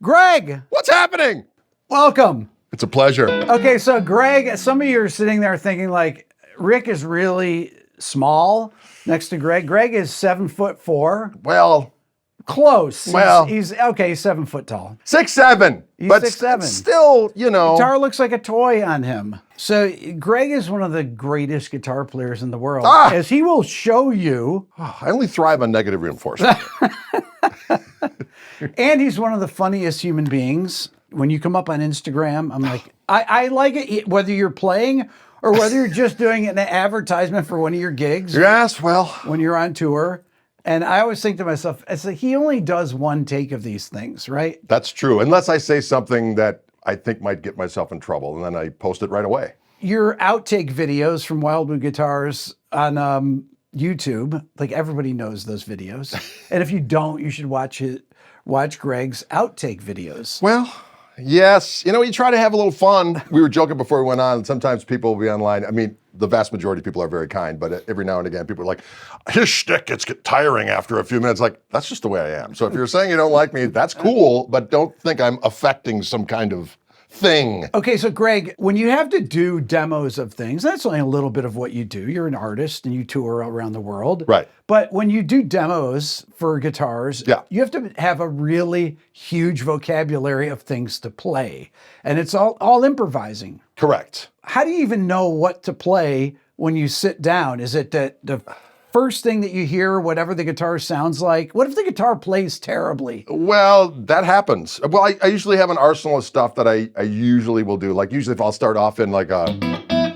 Greg! What's happening? Welcome. It's a pleasure. Okay, so Greg, some of you are sitting there thinking like, Rick is really small next to Greg. Greg is 7'4". Well, Close. Well. He's 7 foot tall. 6'7". He's But 6'7". Still, you know. Guitar looks like a toy on him. So Greg is one of the greatest guitar players in the world, as he will show you. I only thrive on negative reinforcement. And he's one of the funniest human beings. When you come up on Instagram, I'm like, I like it, whether you're playing or whether you're just doing an advertisement for one of your gigs. Yes, well. When you're on tour. And I always think to myself, it's like he only does one take of these things, right? That's true. Unless I say something that I think might get myself in trouble, and then I post it right away. Your outtake videos from Wildwood Guitars on YouTube, like everybody knows those videos. And if you don't, you should watch Greg's outtake videos. Well, yes. You know, you try to have a little fun. We were joking before we went on. Sometimes people will be online. I mean, the vast majority of people are very kind, but every now and again, people are like, his shtick gets tiring after a few minutes. Like, that's just the way I am. So if you're saying you don't like me, that's cool, but don't think I'm affecting some kind of thing. Okay, so Greg, when you have to do demos of things, that's only a little bit of what you do. You're an artist and you tour around the world. Right. But when you do demos for guitars, you have to have a really huge vocabulary of things to play. And it's all improvising. Correct. How do you even know what to play when you sit down? Is it that the first thing that you hear, whatever the guitar sounds like? What if the guitar plays terribly? Well, that happens. Well, I usually have an arsenal of stuff that I usually will do. Like usually if I'll start off in like a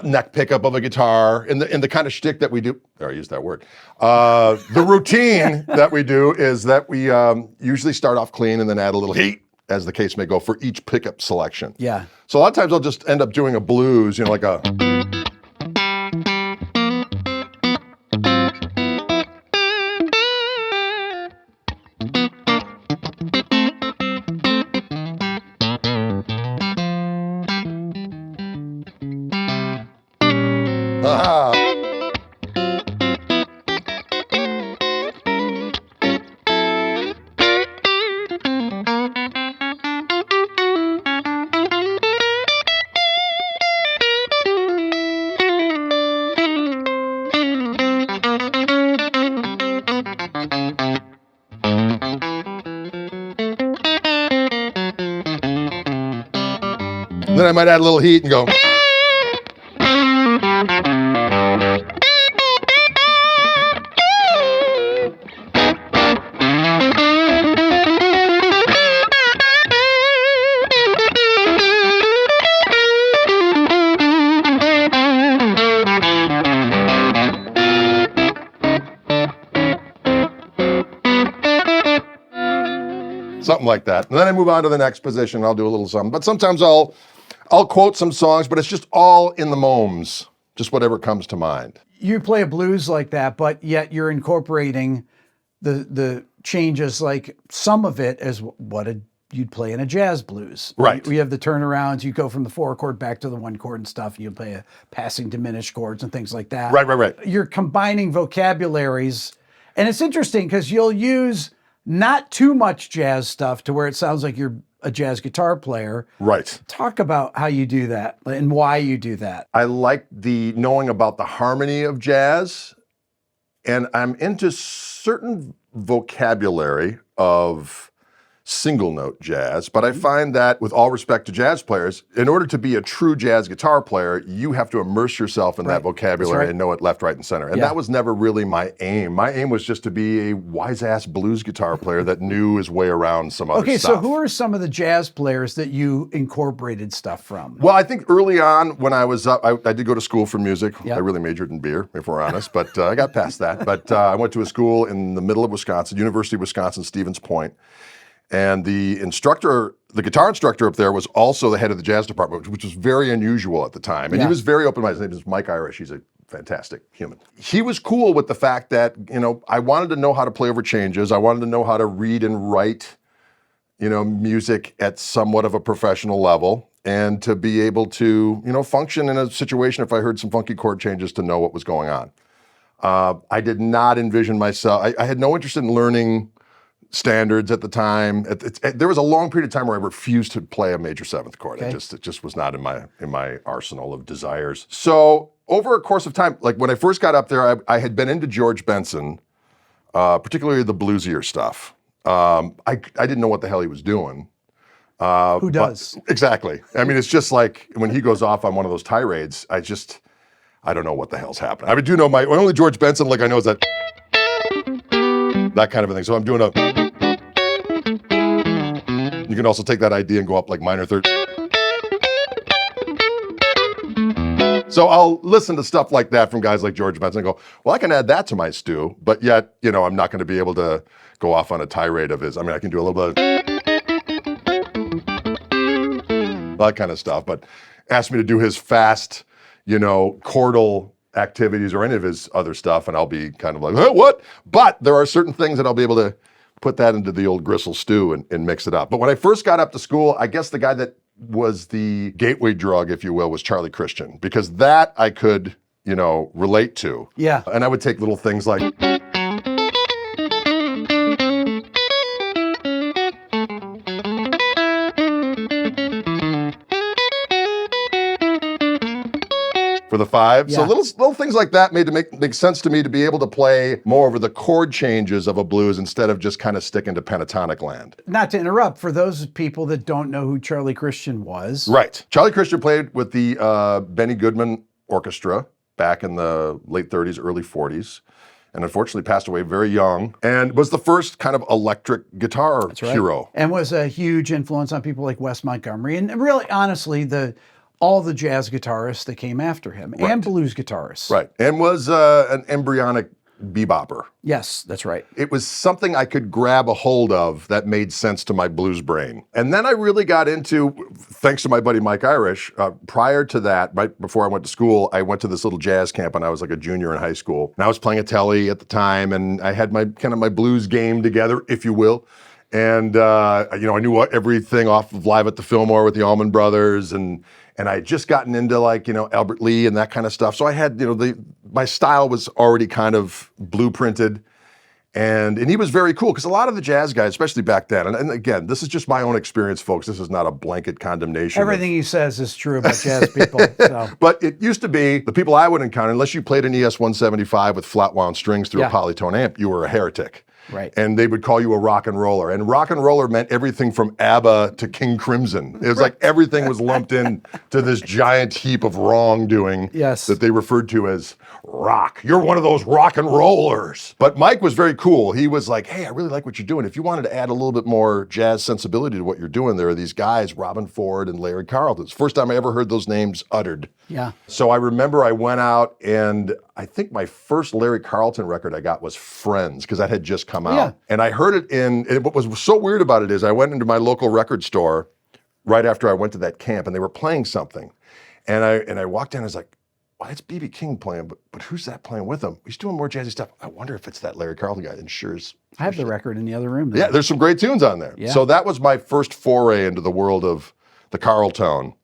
neck pickup of a guitar, in the kind of shtick that we do, there I used that word. The routine that we do is that we usually start off clean and then add a little heat, as the case may go, for each pickup selection. Yeah. So a lot of times I'll just end up doing a blues, you know, like a... Then I might add a little heat and go. Something like that. And then I move on to the next position. I'll do a little something. But sometimes I'll quote some songs, but it's just all in the moms, just whatever comes to mind. You play a blues like that, but yet you're incorporating the changes, like some of it as what you'd play in a jazz blues. Right. We have the turnarounds. You go from the 4 chord back to the 1 chord and stuff. You play a passing diminished chords and things like that. Right. You're combining vocabularies. And it's interesting because you'll use not too much jazz stuff to where it sounds like you're a jazz guitar player. Right. Talk about how you do that and why you do that. I like knowing about the harmony of jazz, and I'm into certain vocabulary of single note jazz, but I find that with all respect to jazz players, in order to be a true jazz guitar player, you have to immerse yourself in that vocabulary and know it left, right, and center. And that was never really my aim. My aim was just to be a wise-ass blues guitar player that knew his way around some other stuff. Okay, so who are some of the jazz players that you incorporated stuff from? Well, I think early on when I was up, I did go to school for music. I really majored in beer, if we're honest, but I got past that. But I went to a school in the middle of Wisconsin, University of Wisconsin, Stevens Point. And the guitar instructor up there was also the head of the jazz department, which was very unusual at the time. And he was very open-minded. His name is Mike Irish. He's a fantastic human. He was cool with the fact that, I wanted to know how to play over changes. I wanted to know how to read and write, music at somewhat of a professional level, and to be able to, function in a situation if I heard some funky chord changes to know what was going on. I did not envision myself, I had no interest in learning standards at the time. There was a long period of time where I refused to play a major seventh chord. Okay. It just was not in my arsenal of desires. So over a course of time, like when I first got up there, I had been into George Benson, particularly the bluesier stuff. I didn't know what the hell he was doing. Who does? Exactly. I mean, it's just like when he goes off on one of those tirades, I don't know what the hell's happening. I do know my only George Benson lick I know is that kind of a thing. So I'm doing you can also take that idea and go up like minor third. So I'll listen to stuff like that from guys like George Benson and go, well, I can add that to my stew, but yet, I'm not going to be able to go off on a tirade of his. I mean, I can do a little bit of that kind of stuff, but ask me to do his fast, chordal activities or any of his other stuff, and I'll be kind of like, hey, what? But there are certain things that I'll be able to put that into the old gristle stew and mix it up. But when I first got up to school, I guess the guy that was the gateway drug, if you will, was Charlie Christian, because that I could, relate to. Yeah. And I would take little things like, for the five. Yeah. So little things like that made to make sense to me to be able to play more over the chord changes of a blues instead of just kind of sticking to pentatonic land. Not to interrupt, for those people that don't know who Charlie Christian was. Right. Charlie Christian played with the Benny Goodman Orchestra back in the late 30s, early 40s, and unfortunately passed away very young, and was the first kind of electric guitar hero. And was a huge influence on people like Wes Montgomery, and really, honestly, all the jazz guitarists that came after him, and blues guitarists. Right, and was an embryonic bebopper. Yes, that's right. It was something I could grab a hold of that made sense to my blues brain. And then I really got into, thanks to my buddy Mike Irish, prior to that, right before I went to school, I went to this little jazz camp when I was like a junior in high school. And I was playing a telly at the time, and I had my blues game together, if you will. And I knew everything off of Live at the Fillmore with the Allman Brothers, and I had just gotten into Albert Lee and that kind of stuff. So I had, my style was already kind of blueprinted, and he was very cool because a lot of the jazz guys, especially back then, and again, this is just my own experience, folks. This is not a blanket condemnation. Everything he says is true about jazz people. So. But it used to be the people I would encounter, unless you played an ES 175 with flat wound strings through a polytone amp, you were a heretic. Right. And they would call you a rock and roller. And rock and roller meant everything from ABBA to King Crimson. It was like everything was lumped in to this giant heap of wrongdoing that they referred to as rock. You're one of those rock and rollers. But Mike was very cool. He was like, hey, I really like what you're doing. If you wanted to add a little bit more jazz sensibility to what you're doing, there are these guys, Robin Ford and Larry Carlton. It's the first time I ever heard those names uttered. Yeah. So I remember I went out, and I think my first Larry Carlton record I got was Friends, because that had just come out. Yeah. And I heard it what was so weird about it is I went into my local record store right after I went to that camp, and they were playing something. And I walked in, I was like, well, that's B.B. King playing, but who's that playing with him? He's doing more jazzy stuff. I wonder if it's that Larry Carlton guy. And I have the record in the other room. Yeah, there's some great tunes on there. Yeah. So that was my first foray into the world of the Carltone.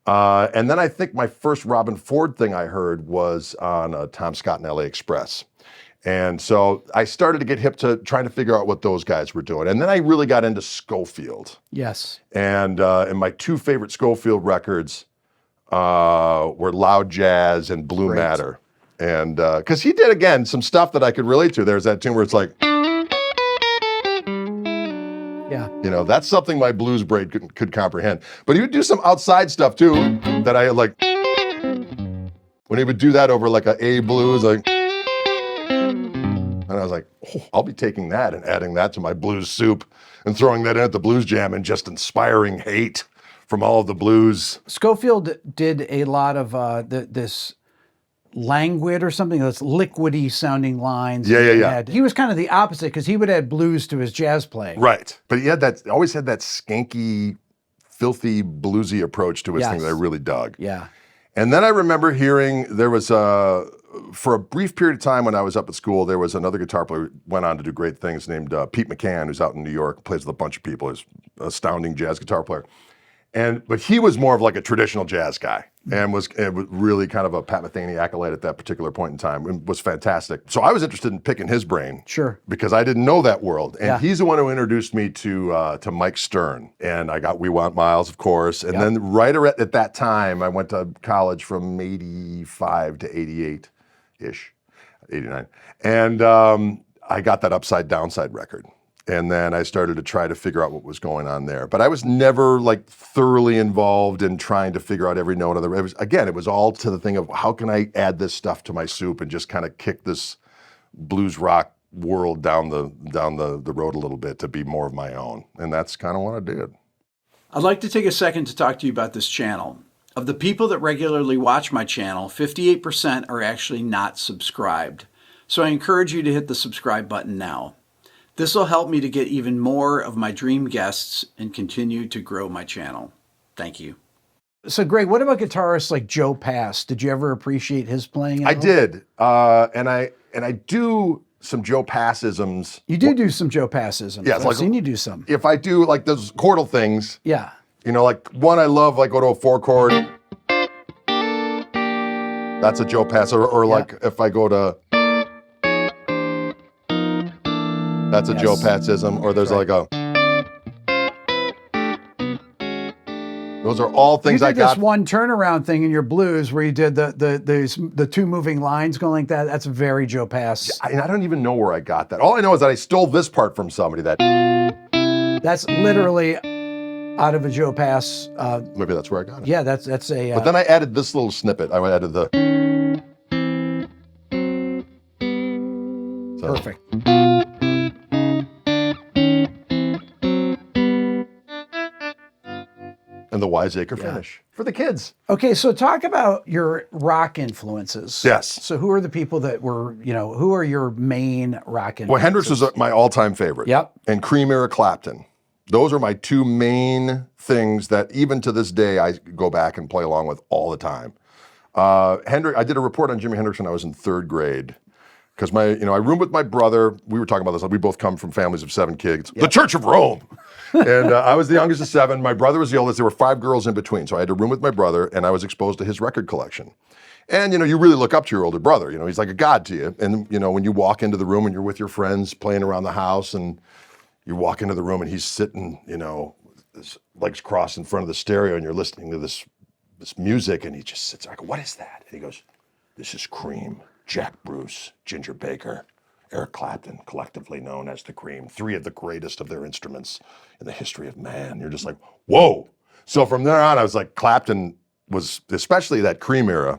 And then I think my first Robin Ford thing I heard was on Tom Scott and LA Express. And so I started to get hip to trying to figure out what those guys were doing. And then I really got into Scofield. Yes. And my two favorite Scofield records were Loud Jazz and Blue Matter. And because he did, again, some stuff that I could relate to. There's that tune where it's like, yeah, that's something my blues brain could comprehend. But he would do some outside stuff too that I like. When he would do that over like a blues, like, and I was like, oh, I'll be taking that and adding that to my blues soup and throwing that in at the blues jam and just inspiring hate from all of the blues. Scofield did a lot of this languid or something that's liquidy sounding lines. Yeah. He was kind of the opposite because he would add blues to his jazz playing. Right. But he had always had that skanky, filthy, bluesy approach to his thing that I really dug. Yeah. And then I remember hearing there was for a brief period of time when I was up at school, there was another guitar player who went on to do great things named Pete McCann, who's out in New York, plays with a bunch of people, is an astounding jazz guitar player. But he was more of like a traditional jazz guy. and it was really kind of a Pat Metheny accolade at that particular point in time. It was fantastic. So I was interested in picking his brain. Sure. Because I didn't know that world. And Yeah. he's the one who introduced me to Mike Stern. And I got We Want Miles, of course. And then right at that time, I went to college from 85 to 88-ish, 89. And I got that Upside Downside record. And then I started to try to figure out what was going on there. But I was never like thoroughly involved in trying to figure out every note of the, it was all to the thing of how can I add this stuff to my soup and just kind of kick this blues rock world down the road a little bit to be more of my own. And that's kind of what I did. I'd like to take a second to talk to you about this channel. Of the people that regularly watch my channel, 58% are actually not subscribed. So I encourage you to hit the subscribe button now. This will help me to get even more of my dream guests and continue to grow my channel. Thank you. So Greg, what about guitarists like Joe Pass? Did you ever appreciate his playing? I did. And I do some Joe Passisms. You do some Joe Passisms. Yeah, I've seen you do some. If I do like those chordal things. Yeah. You know, like one I love, like go to a 4-chord. That's a Joe Pass. Or like if I go to, that's a Joe Passism. Or there's like a, those are all things I got. You did this one turnaround thing in your blues where you did the two moving lines going like that. That's very Joe Pass. I don't even know where I got that. All I know is that I stole this part from somebody. That's literally out of a Joe Pass. Maybe that's where I got it. Yeah, that's a. But then I added this little snippet. I added the. So. Perfect. And the wiseacre finish for the kids. Okay, so talk about your rock influences. Yes. So who are the people that were, who are your main rock influences? Well, Hendrix was my all-time favorite. Yep. And Cream era Clapton. Those are my two main things that even to this day I go back and play along with all the time. I did a report on Jimi Hendrix when I was in 3rd grade. Because I roomed with my brother. We were talking about this. We both come from families of 7 kids. Yep. The Church of Rome. And I was the youngest of 7. My brother was the oldest. There were 5 girls in between. So I had to room with my brother, and I was exposed to his record collection. And, you really look up to your older brother. He's like a god to you. And, when you walk into the room and you're with your friends playing around the house, and you walk into the room and he's sitting, his legs crossed in front of the stereo, and you're listening to this music, and he just sits there. I go, what is that? And he goes, this is Cream. Jack Bruce, Ginger Baker, Eric Clapton, collectively known as the Cream, 3 of the greatest of their instruments in the history of man. You're just like, whoa. So from there on, I was like, Clapton was, especially that Cream era,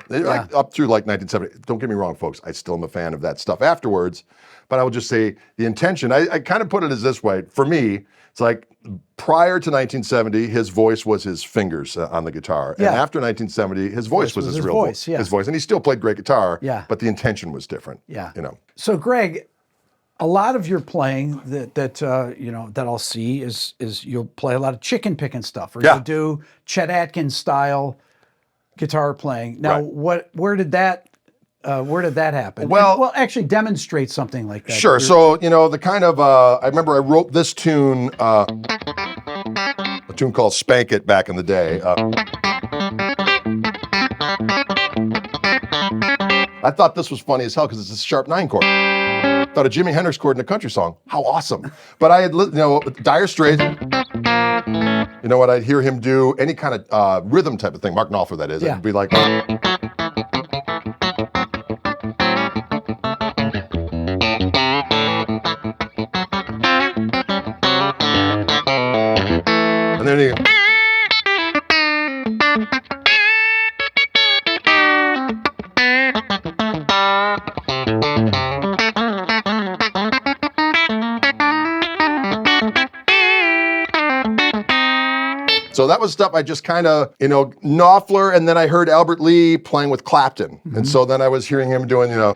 up through like 1970. Don't get me wrong, folks, I still am a fan of that stuff afterwards, but I will just say the intention, I kind of put it as this way. For me, it's like prior to 1970, his voice was his fingers on the guitar. And after 1970, his voice was his real voice. His voice. And he still played great guitar, but the intention was different. Yeah. So Greg, a lot of your playing that I'll see is you'll play a lot of chicken picking stuff, or you'll do Chet Atkins style guitar playing. Now, where did that happen? Well, actually demonstrate something like that. Sure. So, the kind of, I remember I wrote this tune, a tune called Spank It back in the day. I thought this was funny as hell because it's a sharp 9 chord. Thought a Jimi Hendrix chord in a country song. How awesome. But I had, Dire Straits, I'd hear him do any kind of rhythm type of thing, Mark Knopfler that is. It'd be like... And then he... So that was stuff I just kind of, Knopfler, and then I heard Albert Lee playing with Clapton. Mm-hmm. And so then I was hearing him doing, all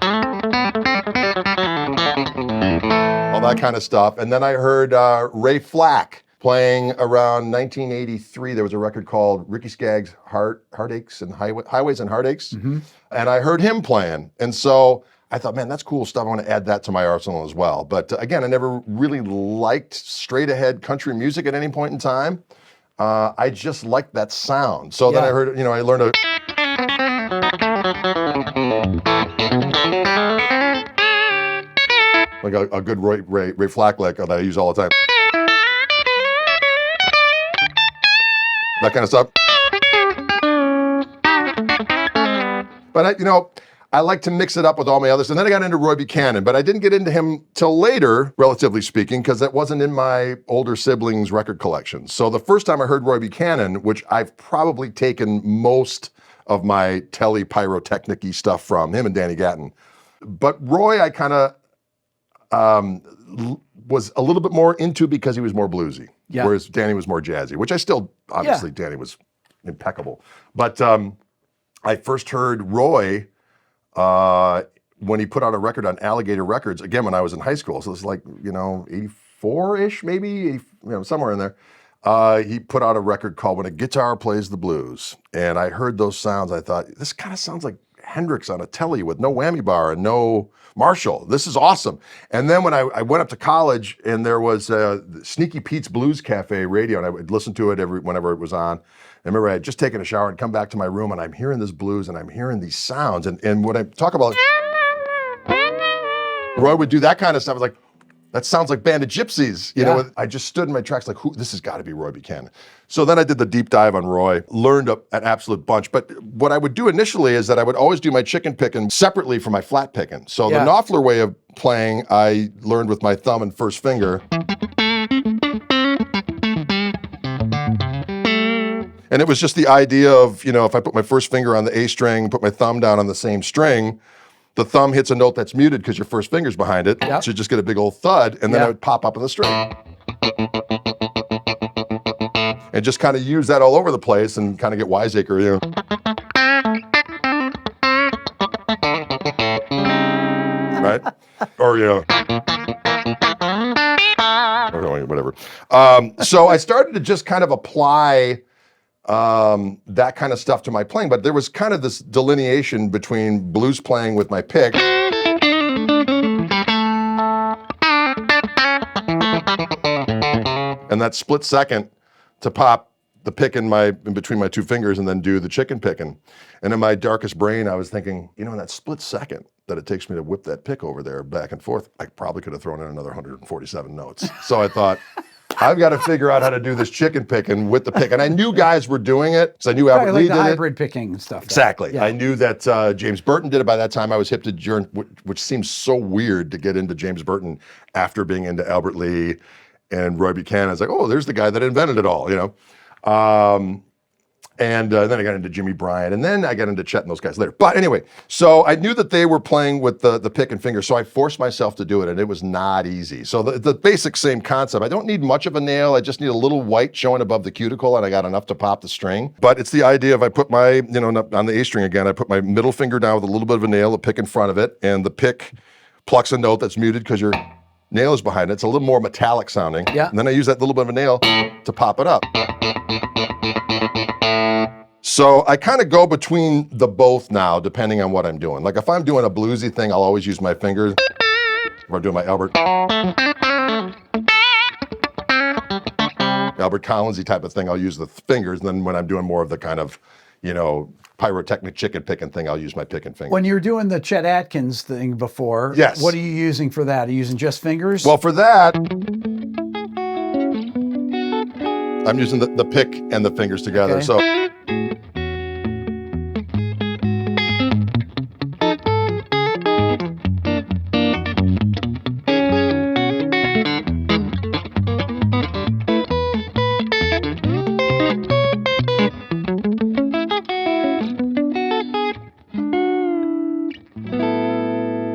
that kind of stuff. And then I heard Ray Flack playing around 1983. There was a record called Ricky Skaggs' Heartaches and Highways and Heartaches. Mm-hmm. And I heard him playing. And so I thought, man, that's cool stuff. I want to add that to my arsenal as well. But again, I never really liked straight ahead country music at any point in time. I just liked that sound. So then I heard, I learned a... like a good Ray Flack lick that I use all the time. That kind of stuff. But I like to mix it up with all my others. And then I got into Roy Buchanan, but I didn't get into him till later, relatively speaking, because that wasn't in my older siblings' record collection. So the first time I heard Roy Buchanan, which I've probably taken most of my telly pyrotechnic-y stuff from, him and Danny Gatton. But Roy, I kind of was a little bit more into because he was more bluesy, whereas Danny was more jazzy, which I still, obviously, Danny was impeccable. But I first heard Roy when he put out a record on Alligator Records, again, when I was in high school. So it's like, 84-ish, maybe, somewhere in there. He put out a record called When a Guitar Plays the Blues. And I heard those sounds. I thought, this kind of sounds like Hendrix on a telly with no whammy bar and no Marshall. This is awesome. And then when I went up to college and there was Sneaky Pete's Blues Cafe radio, and I would listen to it whenever it was on. I remember I had just taken a shower and come back to my room and I'm hearing this blues and I'm hearing these sounds. And when I talk about Roy would do that kind of stuff, I was like, that sounds like Band of Gypsies. I just stood in my tracks like, this has got to be Roy Buchanan. So then I did the deep dive on Roy, learned an absolute bunch. But what I would do initially is that I would always do my chicken picking separately from my flat picking. So the Knopfler way of playing, I learned with my thumb and first finger. And it was just the idea of, if I put my first finger on the A string, put my thumb down on the same string, the thumb hits a note that's muted because your first finger's behind it. Yep. So you just get a big old thud, and then it would pop up on the string. And just kind of use that all over the place and kind of get wiseacre, Right? Or, or whatever. So I started to just kind of apply that kind of stuff to my playing, but there was kind of this delineation between blues playing with my pick and that split second to pop the pick in between my two fingers and then do the chicken picking. And in my darkest brain, I was thinking, in that split second that it takes me to whip that pick over there back and forth, I probably could have thrown in another 147 notes. So I thought, I've got to figure out how to do this chicken picking with the pick. And I knew guys were doing it. So I knew Albert Lee did it. Hybrid picking and stuff. Exactly. Yeah. I knew that James Burton did it by that time. I was hip to which seems so weird to get into James Burton after being into Albert Lee and Roy Buchanan. I was like, oh, there's the guy that invented it all, And then I got into Jimmy Bryant, and then I got into Chet and those guys later. But anyway, so I knew that they were playing with the pick and finger, so I forced myself to do it, and it was not easy. So the basic same concept. I don't need much of a nail. I just need a little white showing above the cuticle, and I got enough to pop the string. But it's the idea of I put my, on the A string again, I put my middle finger down with a little bit of a nail, the pick in front of it, and the pick plucks a note that's muted because your nail is behind it. It's a little more metallic sounding. Yeah. And then I use that little bit of a nail to pop it up. So I kind of go between the both now, depending on what I'm doing. Like if I'm doing a bluesy thing, I'll always use my fingers. If I'm doing my Albert Collinsy type of thing, I'll use the fingers. And then when I'm doing more of the kind of, pyrotechnic chicken picking thing, I'll use my pick and finger. When you're doing the Chet Atkins thing before, yes. What are you using for that? Are you using just fingers? Well, for that, I'm using the pick and the fingers together. Okay. So.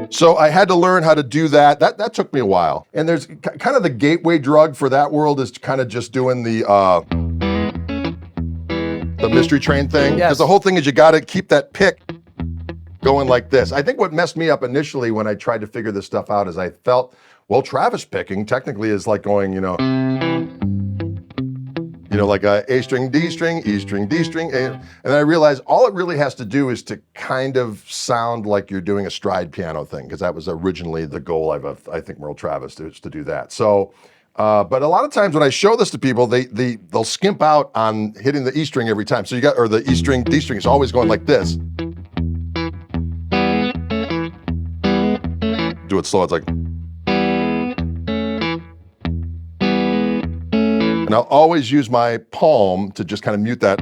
So I had to learn how to do that. That took me a while. And there's kind of the gateway drug for that world is kind of just doing the mystery train thing. Because the whole thing is you got to keep that pick going like this. I think what messed me up initially when I tried to figure this stuff out is I felt, well, Travis picking technically is like going, like a A string, D string, E string, D string. And then I realized all it really has to do is to kind of sound like you're doing a stride piano thing, because that was originally the goal of, I think, Merle Travis to do that. So, but a lot of times when I show this to people, they'll skimp out on hitting the E string every time. So or the E string, D string is always going like this. Do it slow, it's like. And I'll always use my palm to just kind of mute that.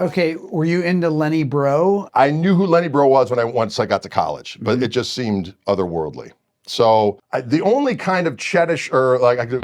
Okay, were you into Lenny Breau? I knew who Lenny Breau was once I got to college, but it just seemed otherworldly. So the only kind of Chetish, or like I could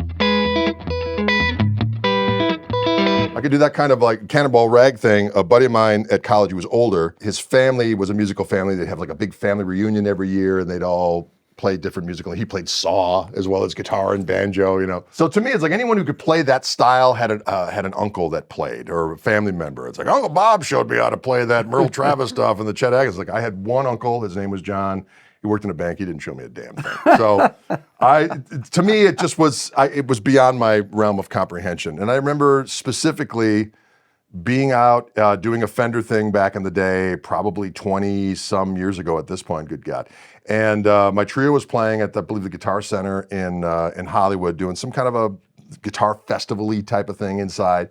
do that kind of like Cannonball Rag thing. A buddy of mine at college who was older, his family was a musical family. They'd have like a big family reunion every year, and they'd all play different musical. He played saw as well as guitar and banjo, you know. So to me, it's like anyone who could play that style had an uncle that played, or a family member. It's like Uncle Bob showed me how to play that Merle Travis stuff and the Chet Atkins. Like I had one uncle, his name was John. He worked in a bank. He didn't show me a damn thing. So to me, it just was, it was beyond my realm of comprehension. And I remember specifically being out doing a Fender thing back in the day, probably 20 some years ago at this point, good God. And my trio was playing at, I believe, the Guitar Center in Hollywood, doing some kind of a guitar festival-y type of thing inside.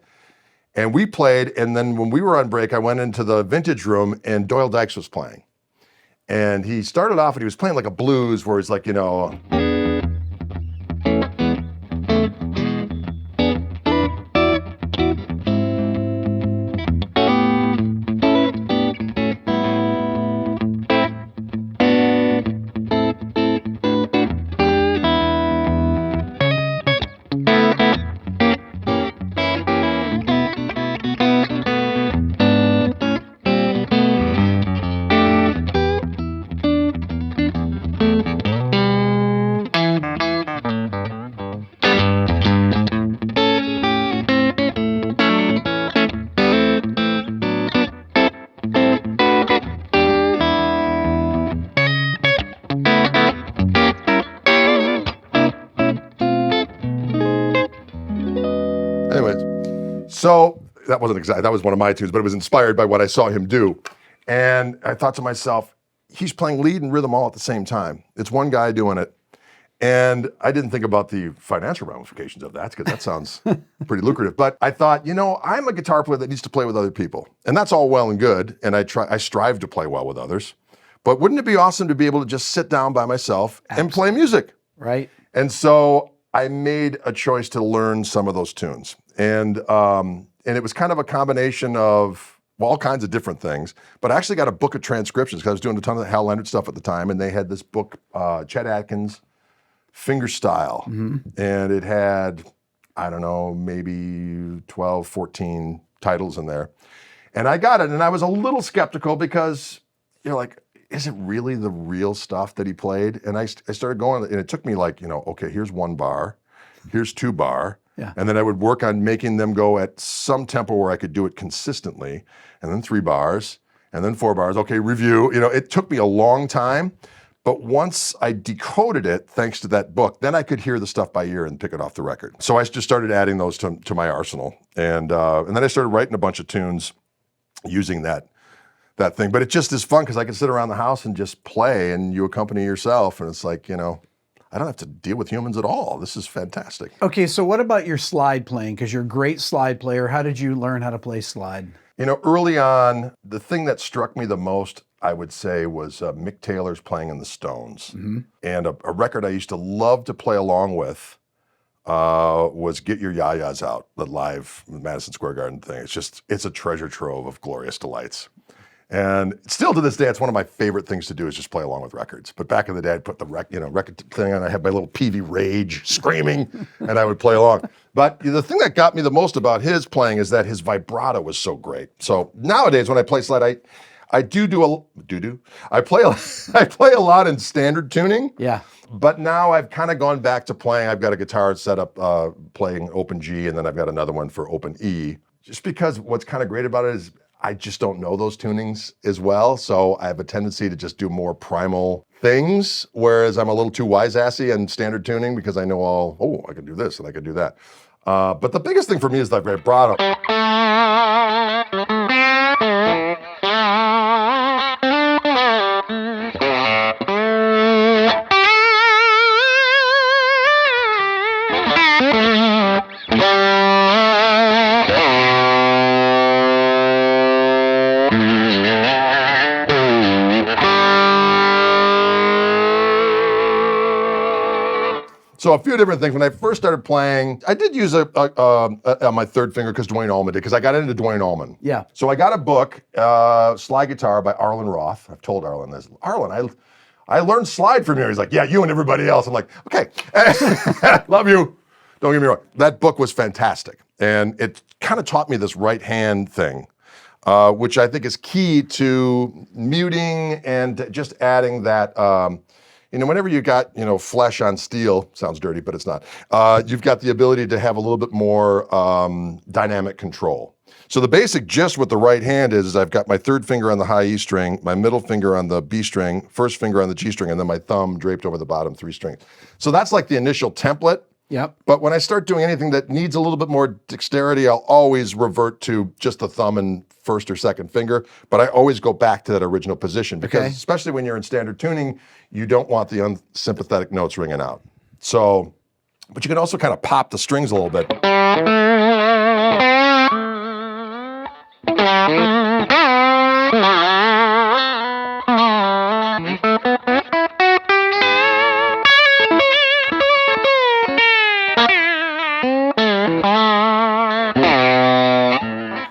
And we played, and then when we were on break, I went into the vintage room, and Doyle Dykes was playing. And he started off, and he was playing like a blues, where he's like, you know, so that wasn't exactly, that was one of my tunes, but it was inspired by what I saw him do. And I thought to myself, he's playing lead and rhythm all at the same time. It's one guy doing it. And I didn't think about the financial ramifications of that, because that sounds pretty lucrative. But I thought, you know, I'm a guitar player that needs to play with other people. And that's all well and good. And I strive to play well with others. But wouldn't it be awesome to be able to just sit down by myself and play music? Right. And so I made a choice to learn some of those tunes. And it was kind of a combination of all kinds of different things. But I actually got a book of transcriptions, because I was doing a ton of Hal Leonard stuff at the time. And they had this book, Chet Atkins, Fingerstyle. And it had, I don't know, maybe 12, 14 titles in there. And I got it, and I was a little skeptical, because you're like, is it really the real stuff that he played? And I started going, and it took me like, you know, okay, here's 1 bar, here's 2 bar. Yeah. And then I would work on making them go at some tempo where I could do it consistently, and then 3 bars, and then 4 bars. Okay, review. You know, it took me a long time, but once I decoded it, thanks to that book, then I could hear the stuff by ear and pick it off the record. So I just started adding those to my arsenal, and then I started writing a bunch of tunes using that thing. But it just is fun, because I can sit around the house and just play, and you accompany yourself, and it's like, you know, I don't have to deal with humans at all. This is fantastic. Okay, so what about your slide playing? Because you're a great slide player. How did you learn how to play slide? You know, early on, the thing that struck me the most, I would say, was Mick Taylor's playing in the Stones. And a record I used to love to play along with was Get Your Ya-Ya's Out, the live Madison Square Garden thing. It's a treasure trove of glorious delights. And still to this day, it's one of my favorite things to do, is just play along with records. But back in the day, I'd put the record thing on. I had my little PV Rage screaming, and I would play along. But the thing that got me the most about his playing is that his vibrato was so great. So nowadays, when I play slide, I play a lot in standard tuning. Yeah. But now I've kind of gone back to playing. I've got a guitar set up playing open G, and then I've got another one for open E. Just because what's kind of great about it is I just don't know those tunings as well. So I have a tendency to just do more primal things, whereas I'm a little too wise-assy in standard tuning, because I know I can do this and I can do that. But the biggest thing for me is the vibrato. So a few different things. When I first started playing, I did use on my third finger because Duane Allman did, because I got into Duane Allman. Yeah. So I got a book, Slide Guitar by Arlen Roth. I've told Arlen this. Arlen, I learned slide from you. He's like, yeah, you and everybody else. I'm like, okay, love you. Don't get me wrong. That book was fantastic. And it kind of taught me this right hand thing, which I think is key to muting and just adding that, whenever you got, flesh on steel, sounds dirty, but it's not, you've got the ability to have a little bit more dynamic control. So the basic gist with the right hand is I've got my third finger on the high E string, my middle finger on the B string, first finger on the G string, and then my thumb draped over the bottom 3 strings. So that's like the initial template. Yep. But when I start doing anything that needs a little bit more dexterity, I'll always revert to just the thumb and first or second finger. But I always go back to that original position because especially when you're in standard tuning, you don't want the unsympathetic notes ringing out. So, but you can also kind of pop the strings a little bit.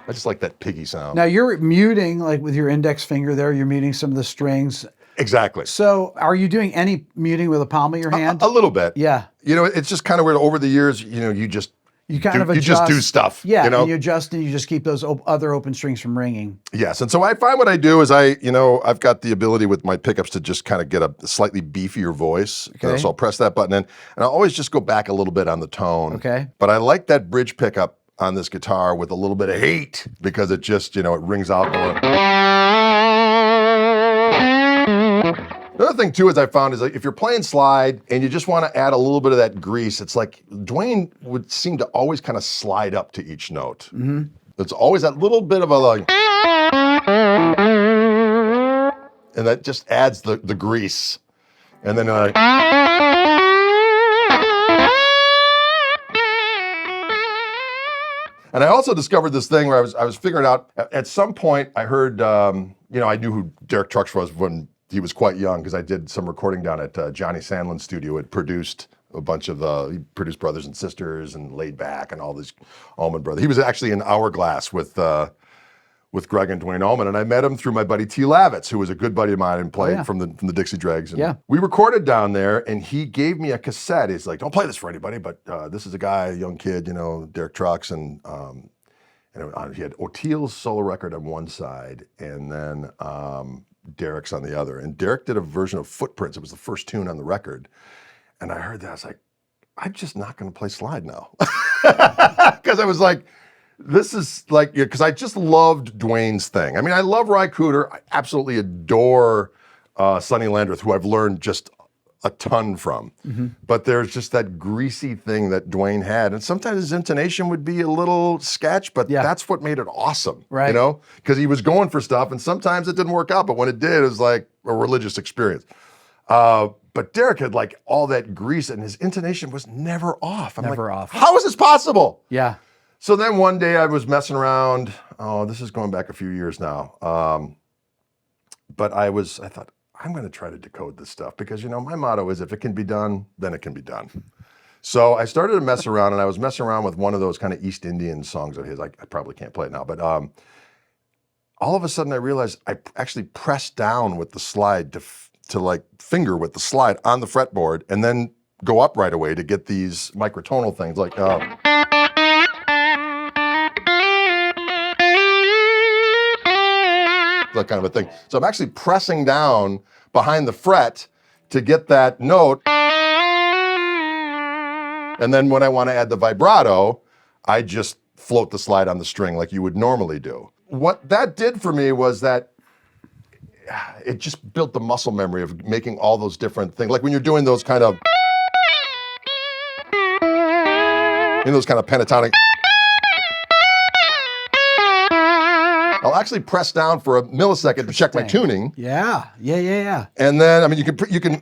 I just like that piggy sound. Now you're muting, like with your index finger there, you're muting some of the strings. Exactly. So are you doing any muting with the palm of your hand? A little bit. Yeah. It's just kind of weird. Over the years, you just do stuff. Yeah, and you adjust and you just keep those other open strings from ringing. Yes, and so I find what I do is I've got the ability with my pickups to just kind of get a slightly beefier voice. Okay. So I'll press that button in, and I'll always just go back a little bit on the tone. Okay. But I like that bridge pickup on this guitar with a little bit of hate because it just, it rings out more. Another thing too is I found is like if you're playing slide and you just want to add a little bit of that grease, it's like Duane would seem to always kind of slide up to each note. Mm-hmm. It's always that little bit of a like, and that just adds the grease. And then and I also discovered this thing where I was figuring out at some point I heard I knew who Derek Trucks was when he was quite young because I did some recording down at Johnny Sandlin's studio. It produced a bunch of he produced Brothers and Sisters and Laid Back and all these Allman Brothers. He was actually in Hourglass with Greg and Duane Allman, and I met him through my buddy T. Lavitz, who was a good buddy of mine and played from the Dixie Dregs. And we recorded down there, and he gave me a cassette. He's like, "Don't play this for anybody, but this is a guy, a young kid, Derek Trucks, and he had O'Teal's solo record on one side, and then Derek's on the other. And Derek did a version of Footprints. It was the first tune on the record, and I heard that. I was like, I'm just not going to play slide now, because I was like." This is like, because I just loved Duane's thing. I mean, I love Ry Cooder. I absolutely adore Sonny Landreth, who I've learned just a ton from. Mm-hmm. But there's just that greasy thing that Duane had. And sometimes his intonation would be a little sketch, but that's what made it awesome, right? Because he was going for stuff, and sometimes it didn't work out. But when it did, it was like a religious experience. But Derek had like all that grease, and his intonation was never off. I'm never like, off. How is this possible? Yeah. So then one day I was messing around. Oh, this is going back a few years now. But I thought, I'm going to try to decode this stuff because, my motto is if it can be done, then it can be done. So I started to mess around, and I was messing around with one of those kind of East Indian songs of his. I probably can't play it now, but all of a sudden I realized I actually pressed down with the slide to like finger with the slide on the fretboard and then go up right away to get these microtonal things like... that kind of a thing. So I'm actually pressing down behind the fret to get that note. And then when I want to add the vibrato, I just float the slide on the string like you would normally do. What that did for me was that it just built the muscle memory of making all those different things. Like when you're doing those kind of, those kind of pentatonic, I'll actually press down for a millisecond to check my tuning. Yeah. And then, you can,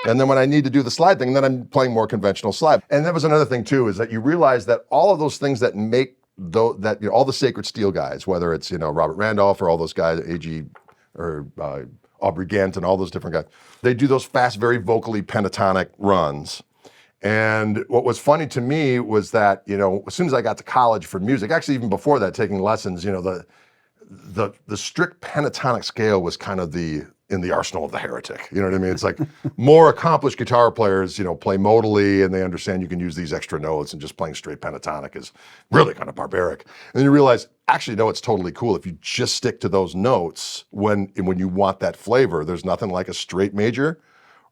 and then when I need to do the slide thing, then I'm playing more conventional slide. And that was another thing too, is that you realize that all of those things that make all the Sacred Steel guys, whether it's, Robert Randolph or all those guys, A.G. or Aubrey Gant and all those different guys. They do those fast, very vocally pentatonic runs. And what was funny to me was that, as soon as I got to college for music, actually even before that, taking lessons, the strict pentatonic scale was kind of in the arsenal of the heretic. You know what I mean? It's like more accomplished guitar players, play modally and they understand you can use these extra notes, and just playing straight pentatonic is really kind of barbaric. And then you realize, actually, no, it's totally cool if you just stick to those notes when you want that flavor. There's nothing like a straight major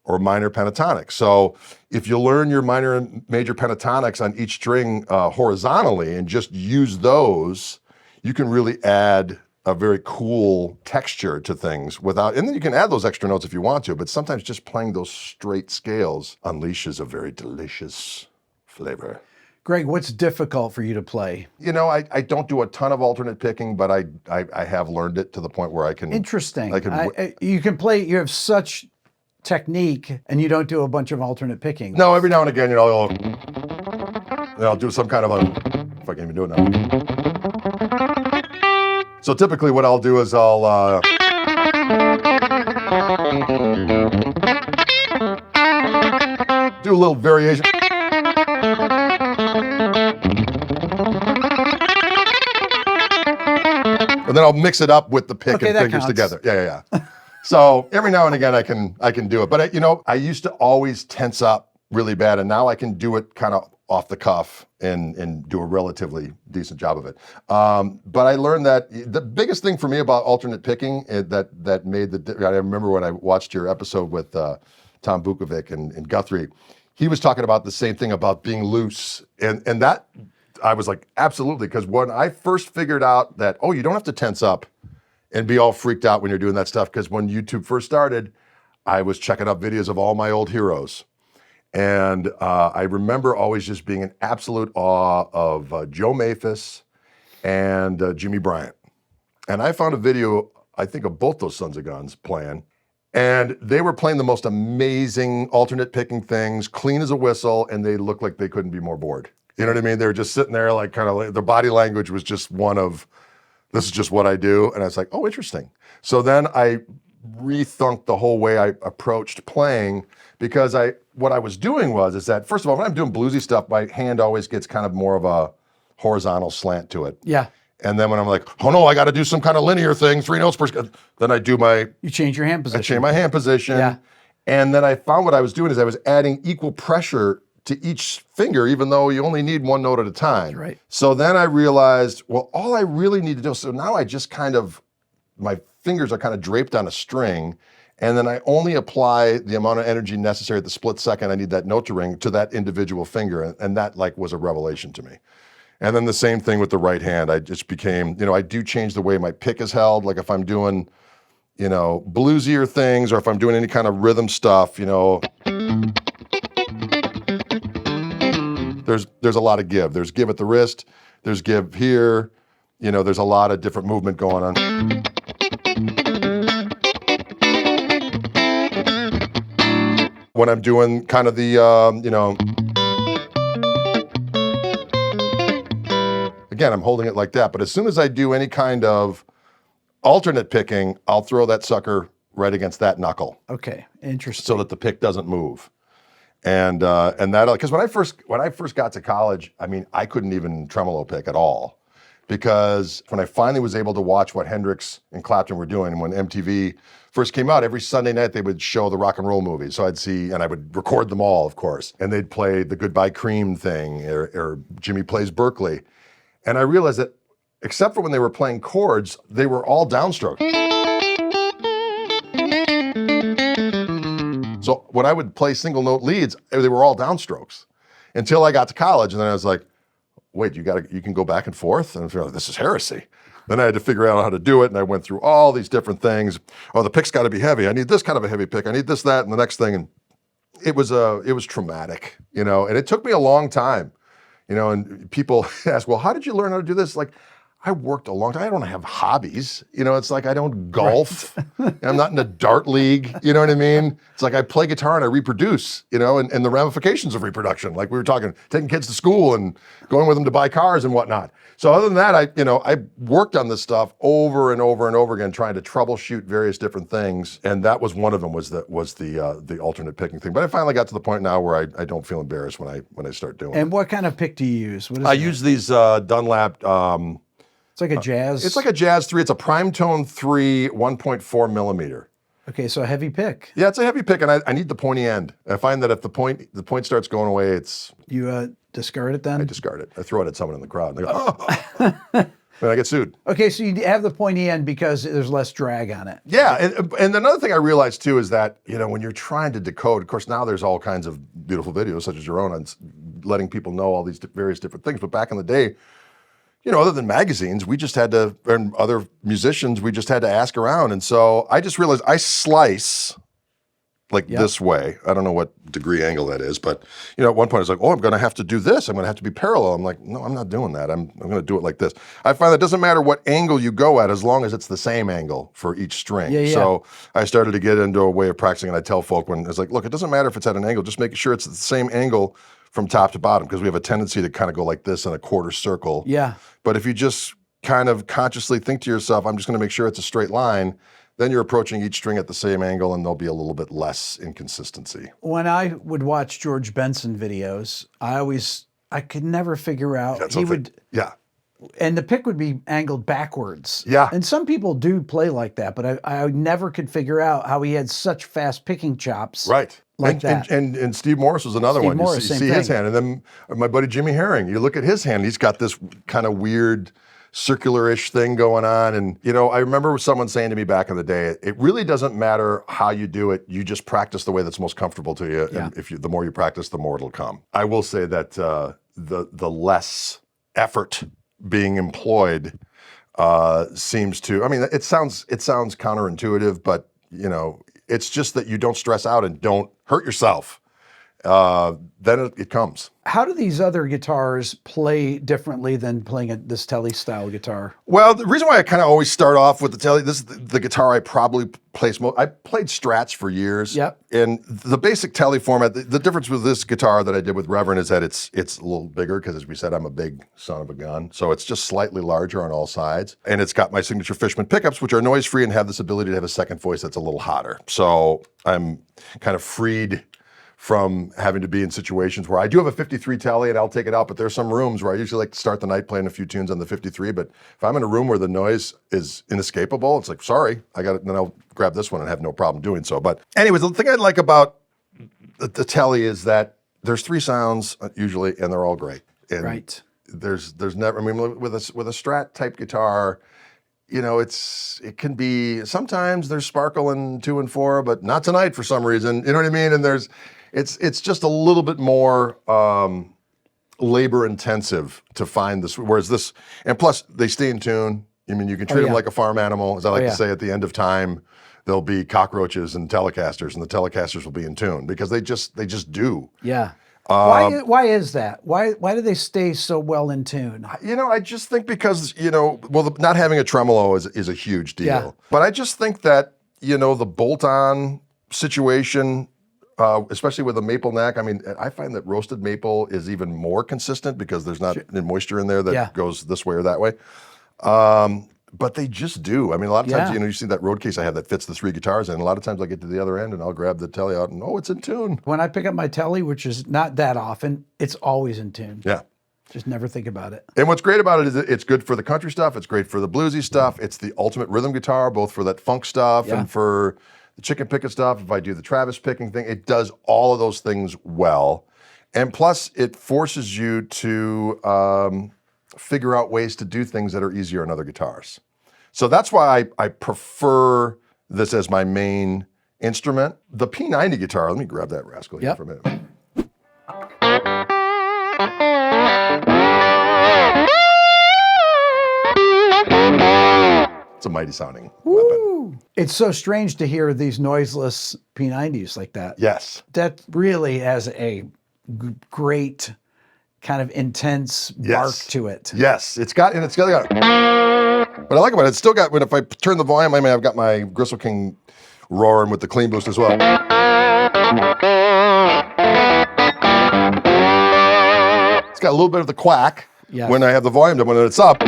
or minor pentatonic. So if you learn your minor and major pentatonics on each string horizontally and just use those, you can really add a very cool texture to things and then you can add those extra notes if you want to, but sometimes just playing those straight scales unleashes a very delicious flavor. Greg, what's difficult for you to play? I don't do a ton of alternate picking, but I have learned it to the point where I can. Interesting. You can play, you have such technique and you don't do a bunch of alternate picking. No, every now and again, I'll do some kind of if I can even do it now. So typically what I'll do is I'll do a little variation. And then I'll mix it up with the pick and fingers counts together. Yeah. So every now and again I can do it. But I used to always tense up really bad, and now I can do it kind of off the cuff and do a relatively decent job of it. But I learned that the biggest thing for me about alternate picking that made I remember when I watched your episode with Tom Bukovic and Guthrie, he was talking about the same thing about being loose. And that I was like, absolutely, because when I first figured out that, you don't have to tense up and be all freaked out when you're doing that stuff, because when YouTube first started, I was checking up videos of all my old heroes. And I remember always just being in absolute awe of Joe Maphis and Jimmy Bryant. And I found a video, I think, of both those sons of guns playing. And they were playing the most amazing alternate picking things, clean as a whistle, and they looked like they couldn't be more bored. You know what I mean? They were just sitting there like their body language was just one of, this is just what I do. And I was like, oh, interesting. So then I rethunked the whole way I approached playing, because what I was doing is that, first of all, when I'm doing bluesy stuff, my hand always gets kind of more of a horizontal slant to it. Yeah. And then when I'm like, oh no, I got to do some kind of linear thing, 3 notes per, then I do you change your hand position. I change my hand position. Yeah. And then I found what I was doing is I was adding equal pressure to each finger, even though you only need 1 note at a time. Right. So then I realized, well, all I really need to do, so now I just my fingers are kind of draped on a string, and then I only apply the amount of energy necessary at the split second I need that note to ring to that individual finger. And that was a revelation to me. And then the same thing with the right hand. I just became, I do change the way my pick is held. Like if I'm doing, bluesier things, or if I'm doing any kind of rhythm stuff, there's a lot of give. There's give at the wrist, there's give here, there's a lot of different movement going on. When I'm doing kind of the, again, I'm holding it like that, but as soon as I do any kind of alternate picking, I'll throw that sucker right against that knuckle. Okay, interesting. So that the pick doesn't move. And that, because when I first got to college, I couldn't even tremolo pick at all. Because when I finally was able to watch what Hendrix and Clapton were doing, and when MTV first came out, every Sunday night they would show the rock and roll movies. So I'd see, and I would record them all, of course. And they'd play the Goodbye Cream thing, or Jimmy Plays Berkeley. And I realized that, except for when they were playing chords, they were all downstrokes. So when I would play single note leads, they were all downstrokes. Until I got to college, and then I was like, wait, you can go back and forth? And I was like, this is heresy. Then I had to figure out how to do it, and I went through all these different things. Oh, the pick's gotta be heavy. I need this kind of a heavy pick. I need this, that, and the next thing. And it was traumatic, and it took me a long time, and people ask, well, how did you learn how to do this? Like, I worked a long time. I don't have hobbies. You know, it's like I don't golf. Right. I'm not in a dart league. You know what I mean? It's like I play guitar and I reproduce, you know, and the ramifications of reproduction. Like we were talking, taking kids to school and going with them to buy cars and whatnot. So other than that, I worked on this stuff over and over and over again, trying to troubleshoot various different things. And that was one of them, was the alternate picking thing. But I finally got to the point now where I don't feel embarrassed when I start doing it. And what kind of pick do you use? What is I use these Dunlap. It's like a jazz. It's like a jazz 3. It's a prime tone 3, 1.4 millimeter. Okay, so a heavy pick. Yeah, it's a heavy pick, and I need the pointy end. I find that if the point starts going away, it's... You discard it then? I discard it. I throw it at someone in the crowd, and they go, oh! And I get sued. Okay, so you have the pointy end because there's less drag on it. Yeah, and another thing I realized too is that, when you're trying to decode, of course now there's all kinds of beautiful videos such as your own on letting people know all these various different things, but back in the day, other than magazines, we just had to, and other musicians, we just had to ask around. And so I just realized I slice like this way. I don't know what degree angle that is, but at one point I was like, oh, I'm going to have to do this. I'm going to have to be parallel. I'm like, no, I'm not doing that. I'm going to do it like this. I find that it doesn't matter what angle you go at as long as it's the same angle for each string. Yeah. So I started to get into a way of practicing, and I tell folk when it's like, look, it doesn't matter if it's at an angle, just making sure it's the same angle from top to bottom, because we have a tendency to kind of go like this in a quarter circle. Yeah. But if you just kind of consciously think to yourself, I'm just going to make sure it's a straight line, then you're approaching each string at the same angle, and there'll be a little bit less inconsistency. When I would watch George Benson videos, I could never figure out. And the pick would be angled backwards. Yeah. And some people do play like that, but I never could figure out how he had such fast picking chops. Right. Like that. And Steve Morris was another one. Morris, you see his hand. And then my buddy Jimmy Herring, you look at his hand, he's got this kind of weird circular-ish thing going on. And, I remember someone saying to me back in the day, it really doesn't matter how you do it. You just practice the way that's most comfortable to you. Yeah. And the more you practice, the more it'll come. I will say that the less effort being employed seems to, it sounds counterintuitive, but, it's just that you don't stress out and don't hurt yourself. Then it comes. How do these other guitars play differently than playing this Tele style guitar? Well, the reason why I kind of always start off with the Tele, this is the guitar I probably place most. I played Strats for years. Yep. And the basic Tele format, the difference with this guitar that I did with Reverend is that it's a little bigger, because as we said, I'm a big son of a gun. So it's just slightly larger on all sides. And it's got my signature Fishman pickups, which are noise free and have this ability to have a second voice that's a little hotter. So I'm kind of freed from having to be in situations where I do have a 53 Tele and I'll take it out, but there's some rooms where I usually like to start the night playing a few tunes on the 53, but if I'm in a room where the noise is inescapable, it's like, sorry, I got it, then I'll grab this one and have no problem doing so. But anyways, the thing I like about the Tele is that there's 3 sounds usually, and they're all great. And right. There's never, with a Strat type guitar, it can be, sometimes there's sparkle in 2 and 4, but not tonight for some reason. You know what I mean? And it's just a little bit more labor intensive to find this. Whereas this, and plus they stay in tune. You can treat them like a farm animal, as I like to say. At the end of time, there'll be cockroaches and Telecasters, and the Telecasters will be in tune because they just do. Yeah. Why is that? Why do they stay so well in tune? I just think because, not having a tremolo is a huge deal. Yeah. But I just think that, the bolt-on situation, especially with a maple neck, I find that roasted maple is even more consistent because there's not any moisture in there that goes this way or that way. But they just do. A lot of times, you see that road case I have that fits the 3 guitars in. A lot of times I get to the other end and I'll grab the Tele out and, it's in tune. When I pick up my Tele, which is not that often, it's always in tune. Yeah. Just never think about it. And what's great about it is that it's good for the country stuff. It's great for the bluesy stuff. It's the ultimate rhythm guitar, both for that funk stuff and for the chicken picking stuff. If I do the Travis picking thing, it does all of those things well. And plus, it forces you to figure out ways to do things that are easier on other guitars. So that's why I prefer this as my main instrument. The P90 guitar, let me grab that rascal here for a minute. It's a mighty sounding weapon. It's so strange to hear these noiseless P90s like that. Yes. That really has a great kind of intense bark to it. Yes, it's got. But I like it. It's still got. If I turn the volume, I've got my Gristle King roaring with the clean boost as well. It's got a little bit of the quack when I have the volume down when it's up.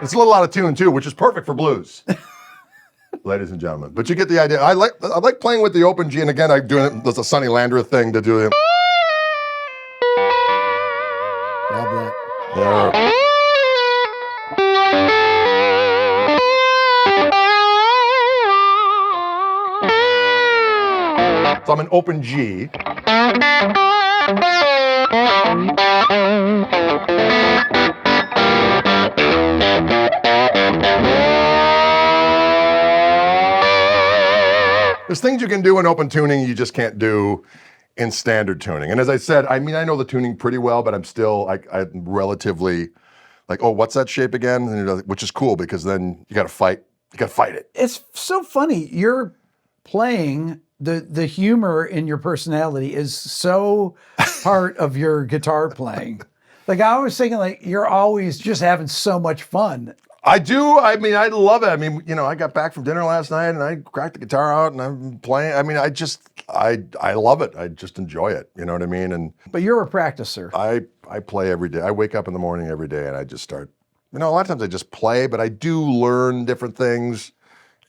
It's a little out of tune too, which is perfect for blues, ladies and gentlemen. But you get the idea. I like playing with the open G, and again, I'm doing it. There's a Sonny Landreth thing to do it. Love that. Yeah. So I'm an open G. There's things you can do in open tuning you just can't do in standard tuning. And as I said, I mean, I know the tuning pretty well, but I'm still, I'm relatively like, oh, what's that shape again? And, which is cool because then you got to fight it. It's so funny. You're playing, the humor in your personality is so part of your guitar playing. Like I was thinking, like you're always just having so much fun. I do. I mean, I love it. I mean, you know, I got back from dinner last night and I cracked the guitar out and I'm playing. I mean, I love it. I just enjoy it. You know what I mean? But you're a practicer. I play every day. I wake up in the morning every day and I just start, you know, a lot of times I just play, but I do learn different things.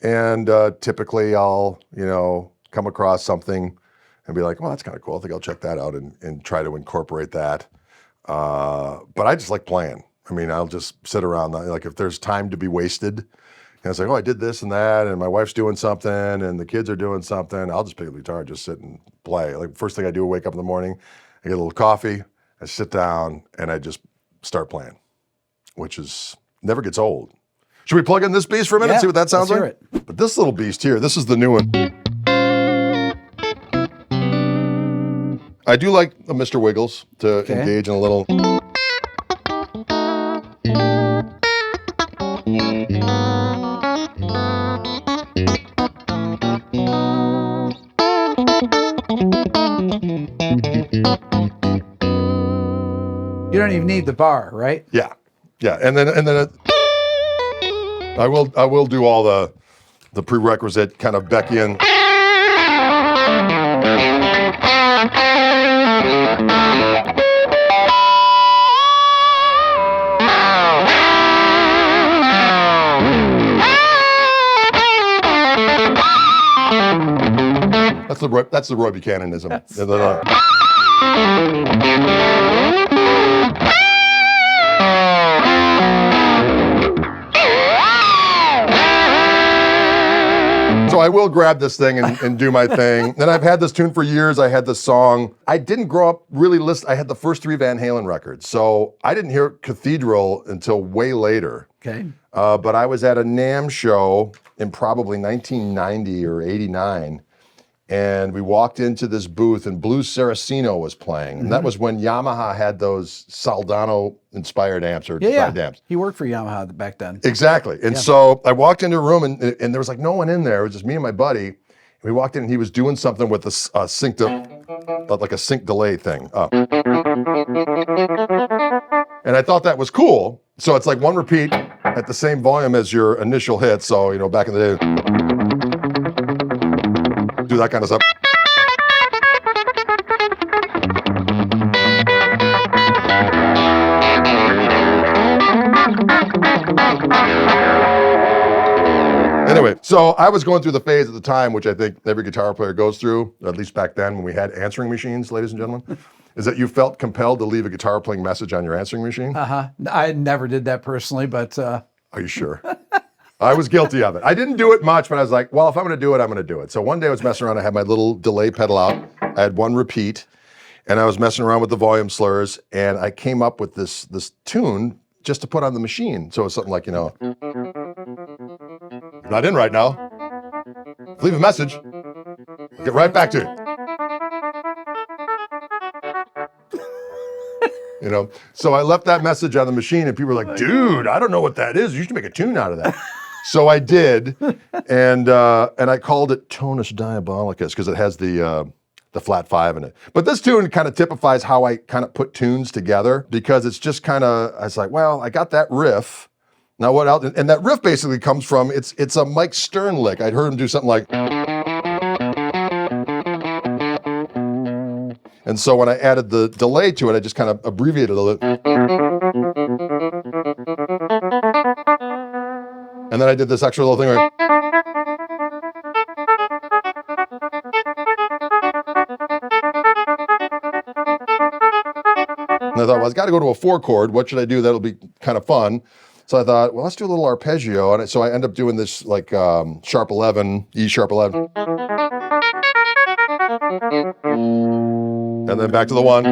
And typically I'll, you know, come across something and be like, well, that's kind of cool. I think I'll check that out and try to incorporate that. But I just like playing. I mean, I'll just sit around, like if there's time to be wasted, and it's like, oh, I did this and that, and my wife's doing something, and the kids are doing something, I'll just pick up the guitar and just sit and play. Like first thing I do, wake up in the morning, I get a little coffee, I sit down, and I just start playing, which is never gets old. Should we plug in this beast for a minute, see what that sounds like? Hear it. But this little beast here, this is the new one. I do like Mr. Wiggles to engage in a little. You don't even need the bar, right? Yeah, and then I will do all the prerequisite kind of Beckian. That's the Roy Buchananism. Yes. So I will grab this thing and do my thing. And I've had this tune for years. I had this song. I didn't grow up really listening. I had the first 3 Van Halen records. So I didn't hear Cathedral until way later. Okay. But I was at a NAMM show in probably 1990 or 89. And we walked into this booth and Blues Saraceno was playing. And that was when Yamaha had those Soldano-inspired amps or designed amps. He worked for Yamaha back then. Exactly. And so I walked into a room and there was like no one in there. It was just me and my buddy. And we walked in and he was doing something with a sync, like a sync delay thing. And I thought that was cool. So it's like one repeat at the same volume as your initial hit. So, you know, back in the day, do that kind of stuff. Anyway, so I was going through the phase at the time, which I think every guitar player goes through, at least back then when we had answering machines, ladies and gentlemen, is that you felt compelled to leave a guitar playing message on your answering machine. I never did that personally, but Are you sure? I was guilty of it. I didn't do it much, but I was like, well, if I'm going to do it, I'm going to do it. So one day I was messing around. I had my little delay pedal out. I had one repeat, and I was messing around with the volume slurs, and I came up with this tune just to put on the machine. So it was something like, you're not in right now. Leave a message. I'll get right back to you. So I left that message on the machine, and people were like, dude, I don't know what that is. You should make a tune out of that. So I did, and I called it Tonus Diabolicus because it has the flat 5 in it. But this tune kind of typifies how I kind of put tunes together, because it's just kind of, I was like, well, I got that riff. Now what else? And that riff basically comes from, it's a Mike Stern lick. I'd heard him do something like, and so when I added the delay to it, I just kind of abbreviated a little. And then I did this extra little thing where, and I thought, well, I've got to go to a 4 chord. What should I do? That'll be kind of fun. So I thought, well, let's do a little arpeggio. And so I end up doing this like sharp 11, E sharp 11. And then back to the 1.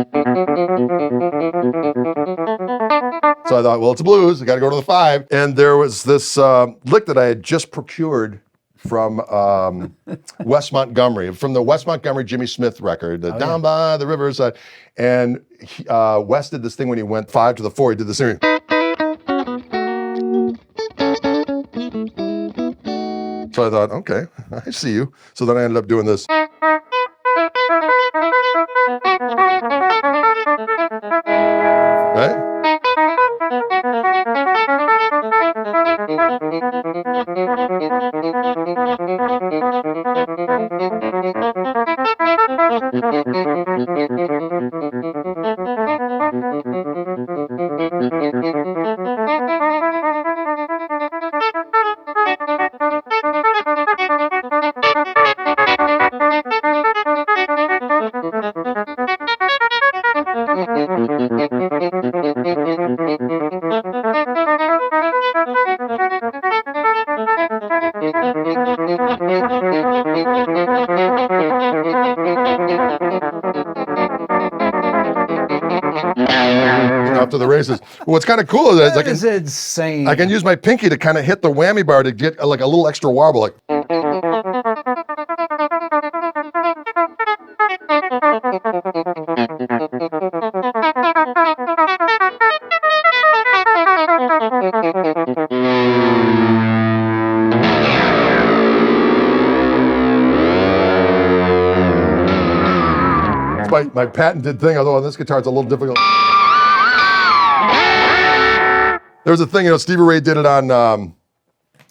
So I thought, well, it's a blues. I got to go to the 5. And there was this lick that I had just procured from West Montgomery, from the West Montgomery Jimmy Smith record, Down by the Riverside. And Wes did this thing when he went 5 to the 4. He did this thing. So I thought, okay, I see you. So then I ended up doing this. Right? Off to the races. Well, what's kind of cool is that is insane. I can use my pinky to kind of hit the whammy bar to get like a little extra warble, like. It's my patented thing, although on this guitar it's a little difficult. There was a thing, Stevie Ray did it on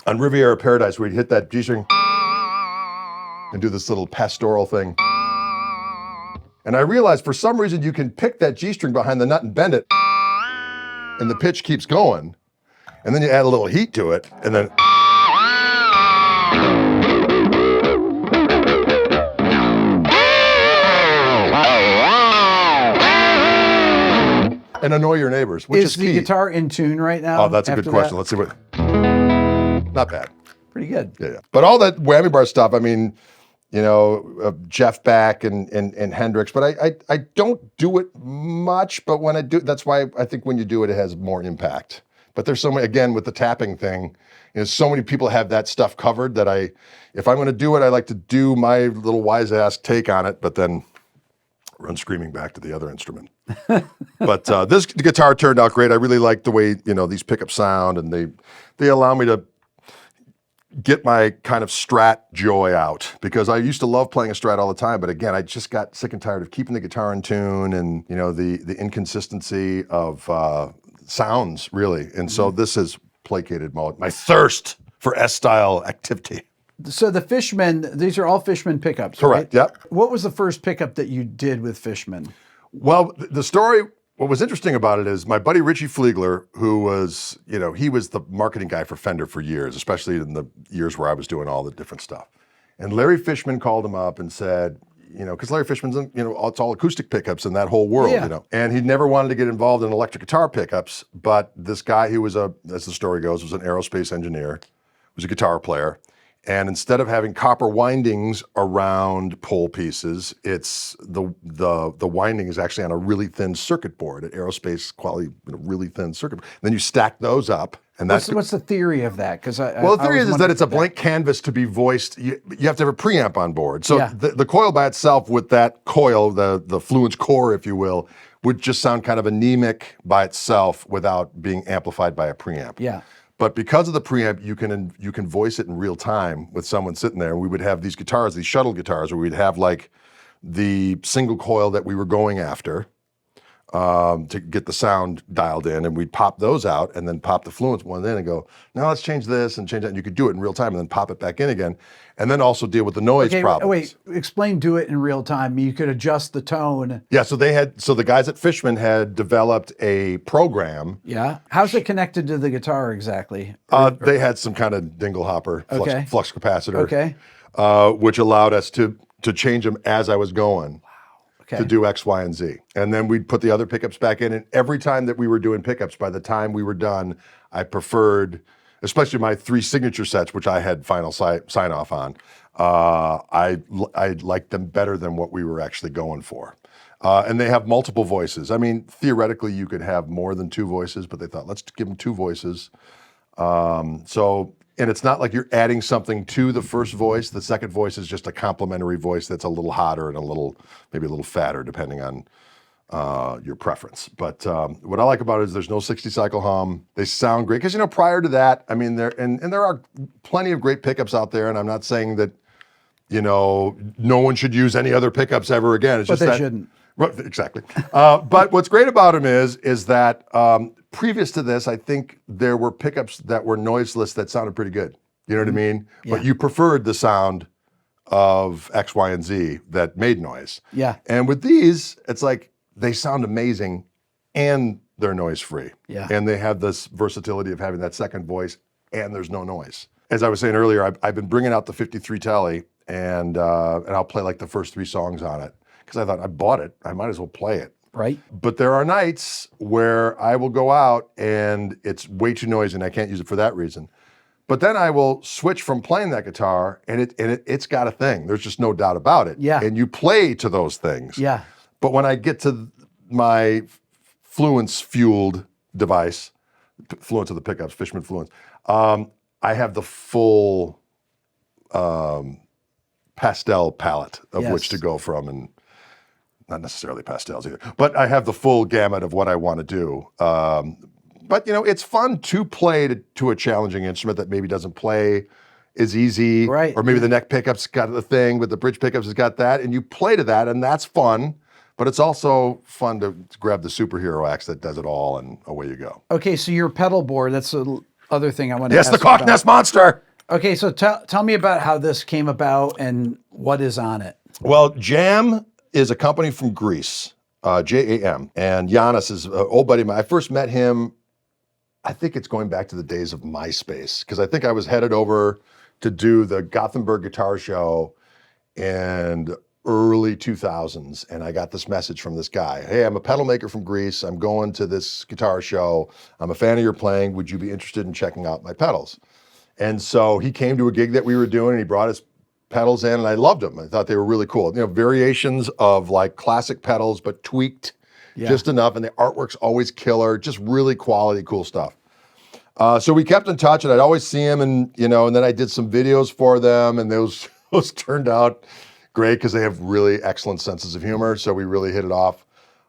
Riviera Paradise, where he'd hit that G string and do this little pastoral thing. And I realized for some reason you can pick that G string behind the nut and bend it, and the pitch keeps going. And then you add a little heat to it, and then. And annoy your neighbors, which is key. Is the guitar in tune right now? Oh, that's a good question. Let's see what. Not bad. Pretty good. Yeah. But all that whammy bar stuff, I mean, Jeff Beck and Hendrix, but I don't do it much, but when I do, that's why I think when you do it, it has more impact. But there's so many, again, with the tapping thing, so many people have that stuff covered that if I'm going to do it, I like to do my little wise ass take on it, but then run screaming back to the other instrument. But this guitar turned out great. I really like the way, these pickups sound, and they allow me to get my kind of Strat joy out, because I used to love playing a Strat all the time, but again, I just got sick and tired of keeping the guitar in tune and, the inconsistency of sounds, really. And so this has placated my thirst for S-style activity. So the Fishman, these are all Fishman pickups, correct, right? Yep. What was the first pickup that you did with Fishman? Well, the story what was interesting about it is my buddy Richie Fliegler, who was, he was the marketing guy for Fender for years, especially in the years where I was doing all the different stuff. And Larry Fishman called him up and said, because Larry Fishman's, it's all acoustic pickups in that whole world, And he never wanted to get involved in electric guitar pickups, but this guy who was as the story goes, was an aerospace engineer, was a guitar player. And instead of having copper windings around pole pieces, it's the winding is actually on a really thin circuit board, an aerospace quality, really thin circuit board. Then you stack those up. And what's the theory of that? The theory is that it's a blank canvas to be voiced. You have to have a preamp on board. So the coil by itself, with that coil, the Fluence core, if you will, would just sound kind of anemic by itself without being amplified by a preamp. Yeah. But because of the preamp, you can voice it in real time with someone sitting there. And we would have these guitars, these shuttle guitars, where we'd have like the single coil that we were going after to get the sound dialed in, and we'd pop those out and then pop the Fluence one in and go, now let's change this and change that. And you could do it in real time and then pop it back in again. And then also deal with the noise problems. Wait, explain do it in real time. You could adjust the tone. Yeah, so the guys at Fishman had developed a program. Yeah. How's it connected to the guitar exactly? They had some kind of dingle hopper flux capacitor. Okay. Which allowed us to change them as I was going. To do X, Y, and Z. And then we'd put the other pickups back in. And every time that we were doing pickups, by the time we were done, I preferred, especially my 3 signature sets, which I had final sign off on, I liked them better than what we were actually going for. And they have multiple voices. I mean, theoretically, you could have more than 2 voices, but they thought, let's give them 2 voices. And it's not like you're adding something to the first voice. The second voice is just a complementary voice that's a little hotter and maybe a little fatter, depending on your preference. But what I like about it is there's no 60 cycle hum. They sound great because prior to that, I mean, there are plenty of great pickups out there, and I'm not saying that no one should use any other pickups ever again. It's but just they that, shouldn't. Right, exactly. But what's great about them is that previous to this, I think there were pickups that were noiseless that sounded pretty good. You know what I mean? Yeah. But you preferred the sound of X, Y, and Z that made noise. Yeah. And with these, it's like they sound amazing and they're noise free. Yeah. And they have this versatility of having that second voice and there's no noise. As I was saying earlier, I've been bringing out the 53 Tele and I'll play like the first 3 songs on it because I thought I bought it. I might as well play it. Right. But there are nights where I will go out and it's way too noisy and I can't use it for that reason. But then I will switch from playing that guitar and it's got a thing. There's just no doubt about it. Yeah. And you play to those things. Yeah. But when I get to my Fluence fueled device, Fluence of the pickups, Fishman Fluence, I have the full pastel palette of which to go from, and not necessarily pastels either, but I have the full gamut of what I want to do. But it's fun to play to a challenging instrument that maybe doesn't play as easy, right? Or maybe the neck pickup's got the thing, but the bridge pickups has got that, and you play to that, and that's fun. But it's also fun to grab the superhero axe that does it all, and away you go. Okay, so your pedal board, that's the other thing I want to ask the Koch Nest Monster! Okay, so tell me about how this came about and what is on it. Well, Jam is a company from Greece, JAM, and Giannis is an old buddy of mine. I first met him, I think it's going back to the days of MySpace, because I think I was headed over to do the Gothenburg Guitar Show in early 2000s, and I got this message from this guy. Hey, I'm a pedal maker from Greece. I'm going to this guitar show. I'm a fan of your playing. Would you be interested in checking out my pedals? And so he came to a gig that we were doing, and he brought his pedals in, and I loved them. I thought they were really cool. Variations of like classic pedals, but tweaked just enough, and the artwork's always killer. Just really quality, cool stuff. So we kept in touch, and I'd always see him, and and then I did some videos for them, and those turned out great because they have really excellent senses of humor. So we really hit it off.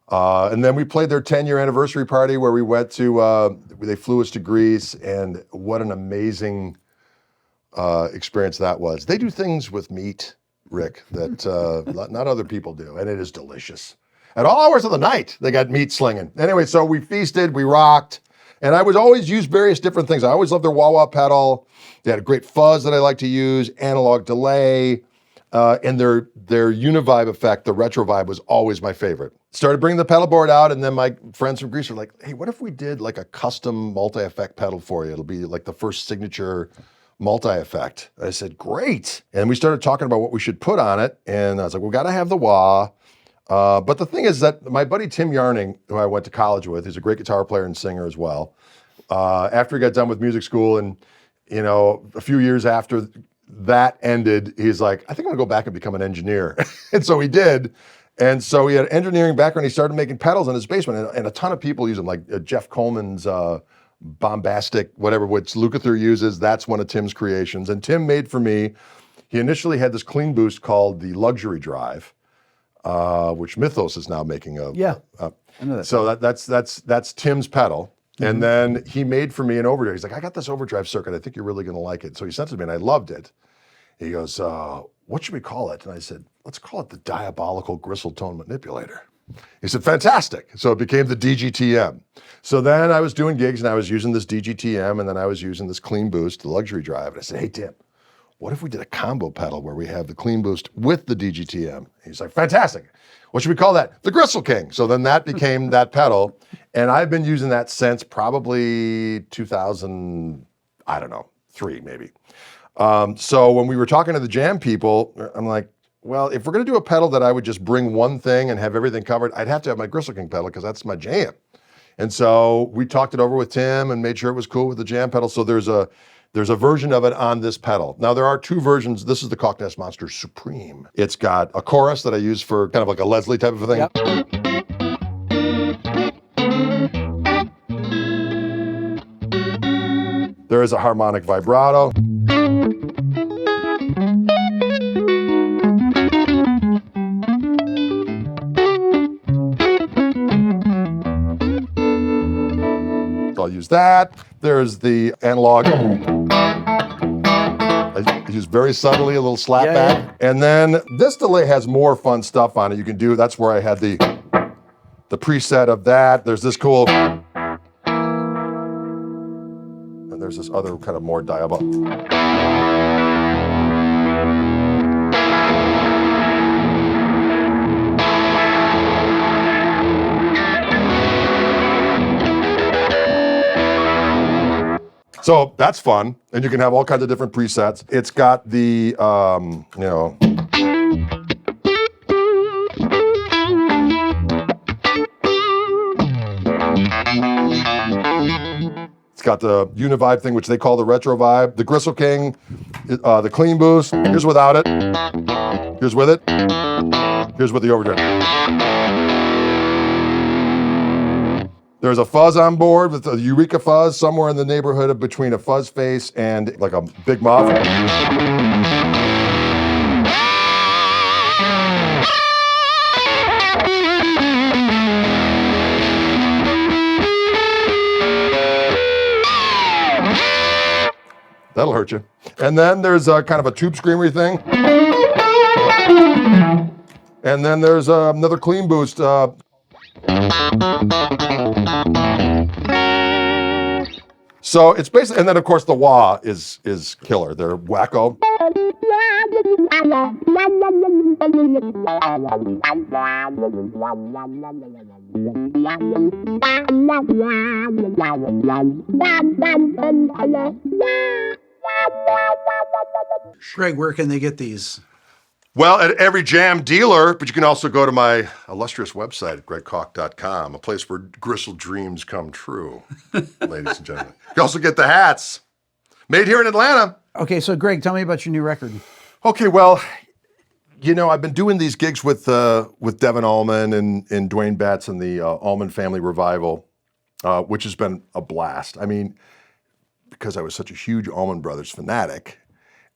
And then we played their 10-year anniversary party where we went to, they flew us to Greece, and what an amazing experience that was. They do things with meat, Rick, that not other people do, and it is delicious. At all hours of the night, they got meat slinging. Anyway, so we feasted, we rocked, and I would always use various different things. I always loved their wah-wah pedal. They had a great fuzz that I like to use, analog delay. And their univibe effect, the retro vibe, was always my favorite. Started bringing the pedal board out, and then my friends from Greece were like, hey, what if we did like a custom multi-effect pedal for you? It'll be like the first signature multi-effect. I said, great. And we started talking about what we should put on it. And I was like, we got to have the wah. But the thing is that my buddy Tim Yarning, who I went to college with, he's a great guitar player and singer as well. After he got done with music school and, a few years after that ended, he's like, I think I'm gonna go back and become an engineer. And so he did. And so he had an engineering background. He started making pedals in his basement, and a ton of people use them, like Jeff Coleman's Bombastic, whatever, which Lukather uses. That's one of Tim's creations. And Tim made for me, he initially had this clean boost called the Luxury Drive, which Mythos is now making a. Yeah, I know that. So that's Tim's pedal. And then he made for me an overdrive. He's like, I got this overdrive circuit. I think you're really going to like it. So he sent it to me, and I loved it. He goes, what should we call it? And I said, let's call it the Diabolical Gristle Tone Manipulator. He said, fantastic. So it became the DGTM. So then I was doing gigs, and I was using this DGTM, and then I was using this clean boost, the Luxury Drive. And I said, hey, Tim, what if we did a combo pedal where we have the clean boost with the DGTM? He's like, fantastic. What should we call that? The Gristle King. So then that became that pedal. And I've been using that since probably 2003 maybe. So when we were talking to the jam people, I'm like, well, if we're gonna do a pedal that I would just bring one thing and have everything covered, I'd have to have my Gristle King pedal because that's my jam. And so we talked it over with Tim and made sure it was cool with the jam pedal. So there's a version of it on this pedal. Now there are two versions. This is the Koch Nest Monster Supreme. It's got a chorus that I use for kind of like a Leslie type of thing. Yep. There is a harmonic vibrato. So I'll use that. There's the analog. I use very subtly a little slap back. Yeah. And then this delay has more fun stuff on it you can do. That's where I had the preset of that. There's this cool. And there's this other kind of more diabolical. So that's fun, and you can have all kinds of different presets. It's got the, it's got the univibe thing, which they call the retro vibe. The Gristle King, the clean boost. Here's without it. Here's with it. Here's with the overdrive. There's a fuzz on board with a Eureka fuzz, somewhere in the neighborhood of between a fuzz face and like a big muff. That'll hurt you. And then there's a kind of a tube screamery thing. And then there's another clean boost. So it's basically, and then of course the wah is killer. They're wacko. Greg, where can they get these? Well, at every jam dealer, but you can also go to my illustrious website at gregkoch.com, a place where gristle dreams come true, ladies and gentlemen. You can also get the hats, made here in Atlanta. Okay, so Greg, tell me about your new record. Okay, well, I've been doing these gigs with Devin Allman and Dwayne Betts and the Allman Family Revival, which has been a blast. I mean, because I was such a huge Allman Brothers fanatic,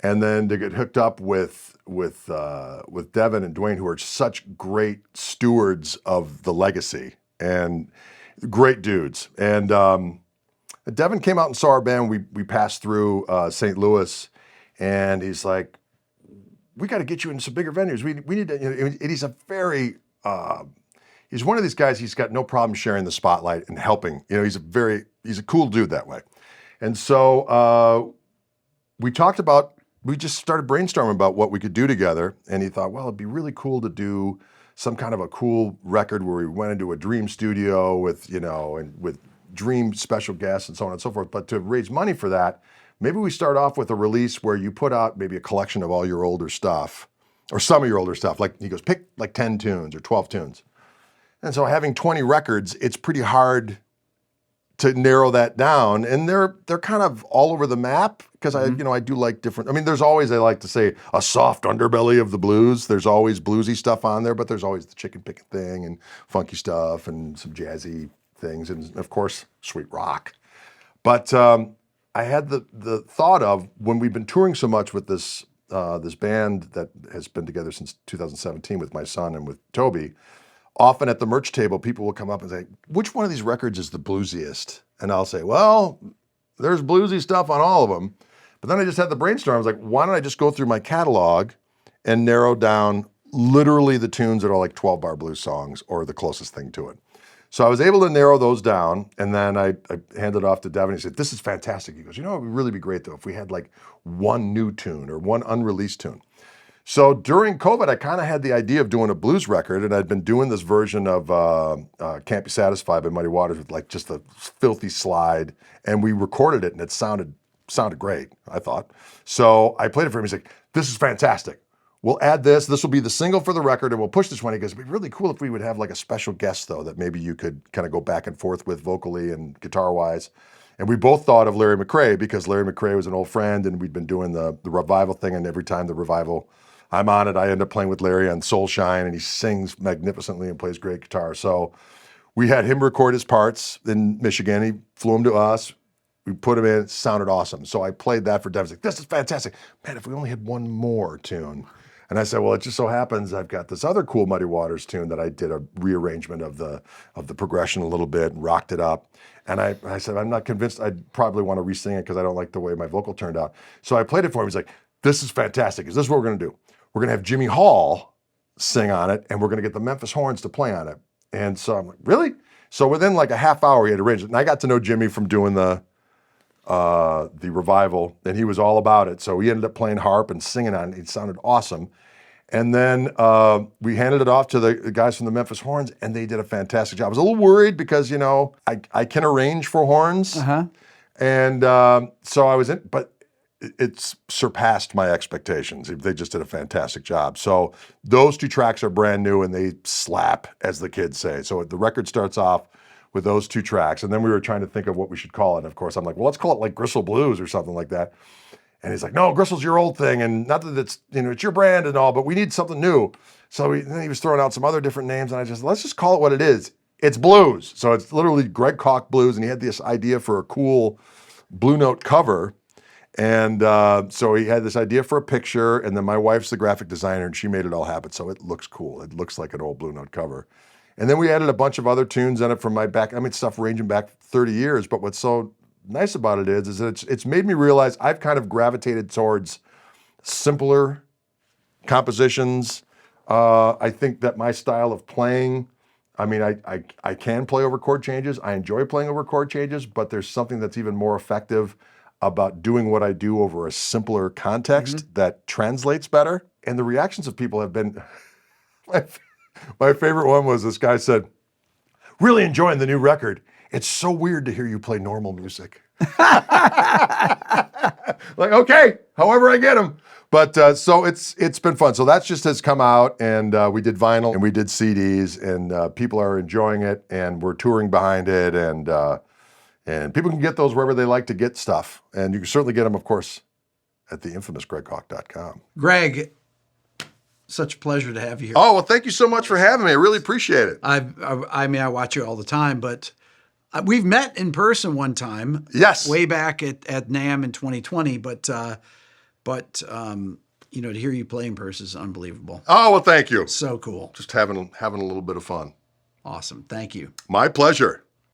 and then to get hooked up with Devin and Dwayne, who are such great stewards of the legacy and great dudes. And Devin came out and saw our band. We passed through St. Louis, and he's like, "We got to get you in some bigger venues. We need to." And he's a very he's one of these guys. He's got no problem sharing the spotlight and helping. He's a cool dude that way. And so we talked about we just started brainstorming about what we could do together. And he thought, well, it'd be really cool to do some kind of a cool record where we went into a dream studio with, and with dream special guests and so on and so forth. But to raise money for that, maybe we start off with a release where you put out maybe a collection of all your older stuff or some of your older stuff. Like he goes, pick like 10 tunes or 12 tunes. And so having 20 records, it's pretty hard to narrow that down. And they're kind of all over the map because I do like different, there's always, I like to say, a soft underbelly of the blues. There's always bluesy stuff on there, but there's always the chicken picking thing and funky stuff and some jazzy things. And of course, sweet rock. But I had the thought of when we've been touring so much with this band that has been together since 2017 with my son and with Toby, often at the merch table, people will come up and say, which one of these records is the bluesiest? And I'll say, well, there's bluesy stuff on all of them. But then I just had the brainstorm. I was like, why don't I just go through my catalog and narrow down literally the tunes that are like 12-bar blues songs or the closest thing to it. So I was able to narrow those down, and then I handed it off to Devin. He said, this is fantastic. He goes, it would really be great, though, if we had like one new tune or one unreleased tune. So during COVID, I kind of had the idea of doing a blues record, and I'd been doing this version of Can't Be Satisfied by Muddy Waters with like just a filthy slide, and we recorded it, and it sounded great, I thought. So I played it for him. He's like, this is fantastic. We'll add this. This will be the single for the record, and we'll push this one. He goes, it'd be really cool if we would have like a special guest, though, that maybe you could kind of go back and forth with vocally and guitar-wise. And we both thought of Larry McRae because Larry McRae was an old friend, and we'd been doing the revival thing, and every time the revival I'm on it, I end up playing with Larry on Soul Shine, and he sings magnificently and plays great guitar. So we had him record his parts in Michigan. He flew them to us. We put him in. It sounded awesome. So I played that for Devin. He's like, this is fantastic. Man, if we only had one more tune. And I said, well, it just so happens I've got this other cool Muddy Waters tune that I did a rearrangement of the progression a little bit and rocked it up. And I said, I'm not convinced. I'd probably want to re-sing it because I don't like the way my vocal turned out. So I played it for him. He's like, this is fantastic. Is this what we're going to do? We're going to have Jimmy Hall sing on it, and we're going to get the Memphis Horns to play on it. And so I'm like, really? So within like a half hour, he had arranged it. And I got to know Jimmy from doing the revival, and he was all about it. So he ended up playing harp and singing on it. It sounded awesome. And then we handed it off to the guys from the Memphis Horns, and they did a fantastic job. I was a little worried because, I can arrange for horns. Uh-huh. And so I was in, but it's surpassed my expectations. They just did a fantastic job. So those two tracks are brand new, and they slap, as the kids say. So the record starts off with those two tracks, and then we were trying to think of what we should call it. And of course, I'm like, well, let's call it like Gristle Blues or something like that. And he's like, no, Gristle's your old thing, and not that it's, it's your brand and all, but we need something new. So then he was throwing out some other different names, and let's just call it what it is. It's blues. So it's literally Greg Koch blues, and he had this idea for a cool Blue Note cover. And so he had this idea for a picture, and then my wife's the graphic designer, and she made it all happen. So it looks cool. It looks like an old Blue Note cover. And then we added a bunch of other tunes in it from my back. Stuff ranging back 30 years. But what's so nice about it is that it's made me realize I've kind of gravitated towards simpler compositions. I think that my style of playing, I can play over chord changes. I enjoy playing over chord changes, but there's something that's even more effective about doing what I do over a simpler context that translates better. And the reactions of people have been, my favorite one was this guy said, really enjoying the new record. It's so weird to hear you play normal music. Like, okay, however I get them. But so it's been fun. So that just has come out, and we did vinyl and we did CDs, and people are enjoying it, and we're touring behind it, and people can get those wherever they like to get stuff. And you can certainly get them, of course, at the infamous GregKoch.com. Greg, such a pleasure to have you here. Oh, well, thank you so much for having me. I really appreciate it. I watch you all the time, but we've met in person one time. Yes. Way back at NAMM in 2020, but to hear you play in person is unbelievable. Oh, well, thank you. So cool. Just having a little bit of fun. Awesome. Thank you. My pleasure.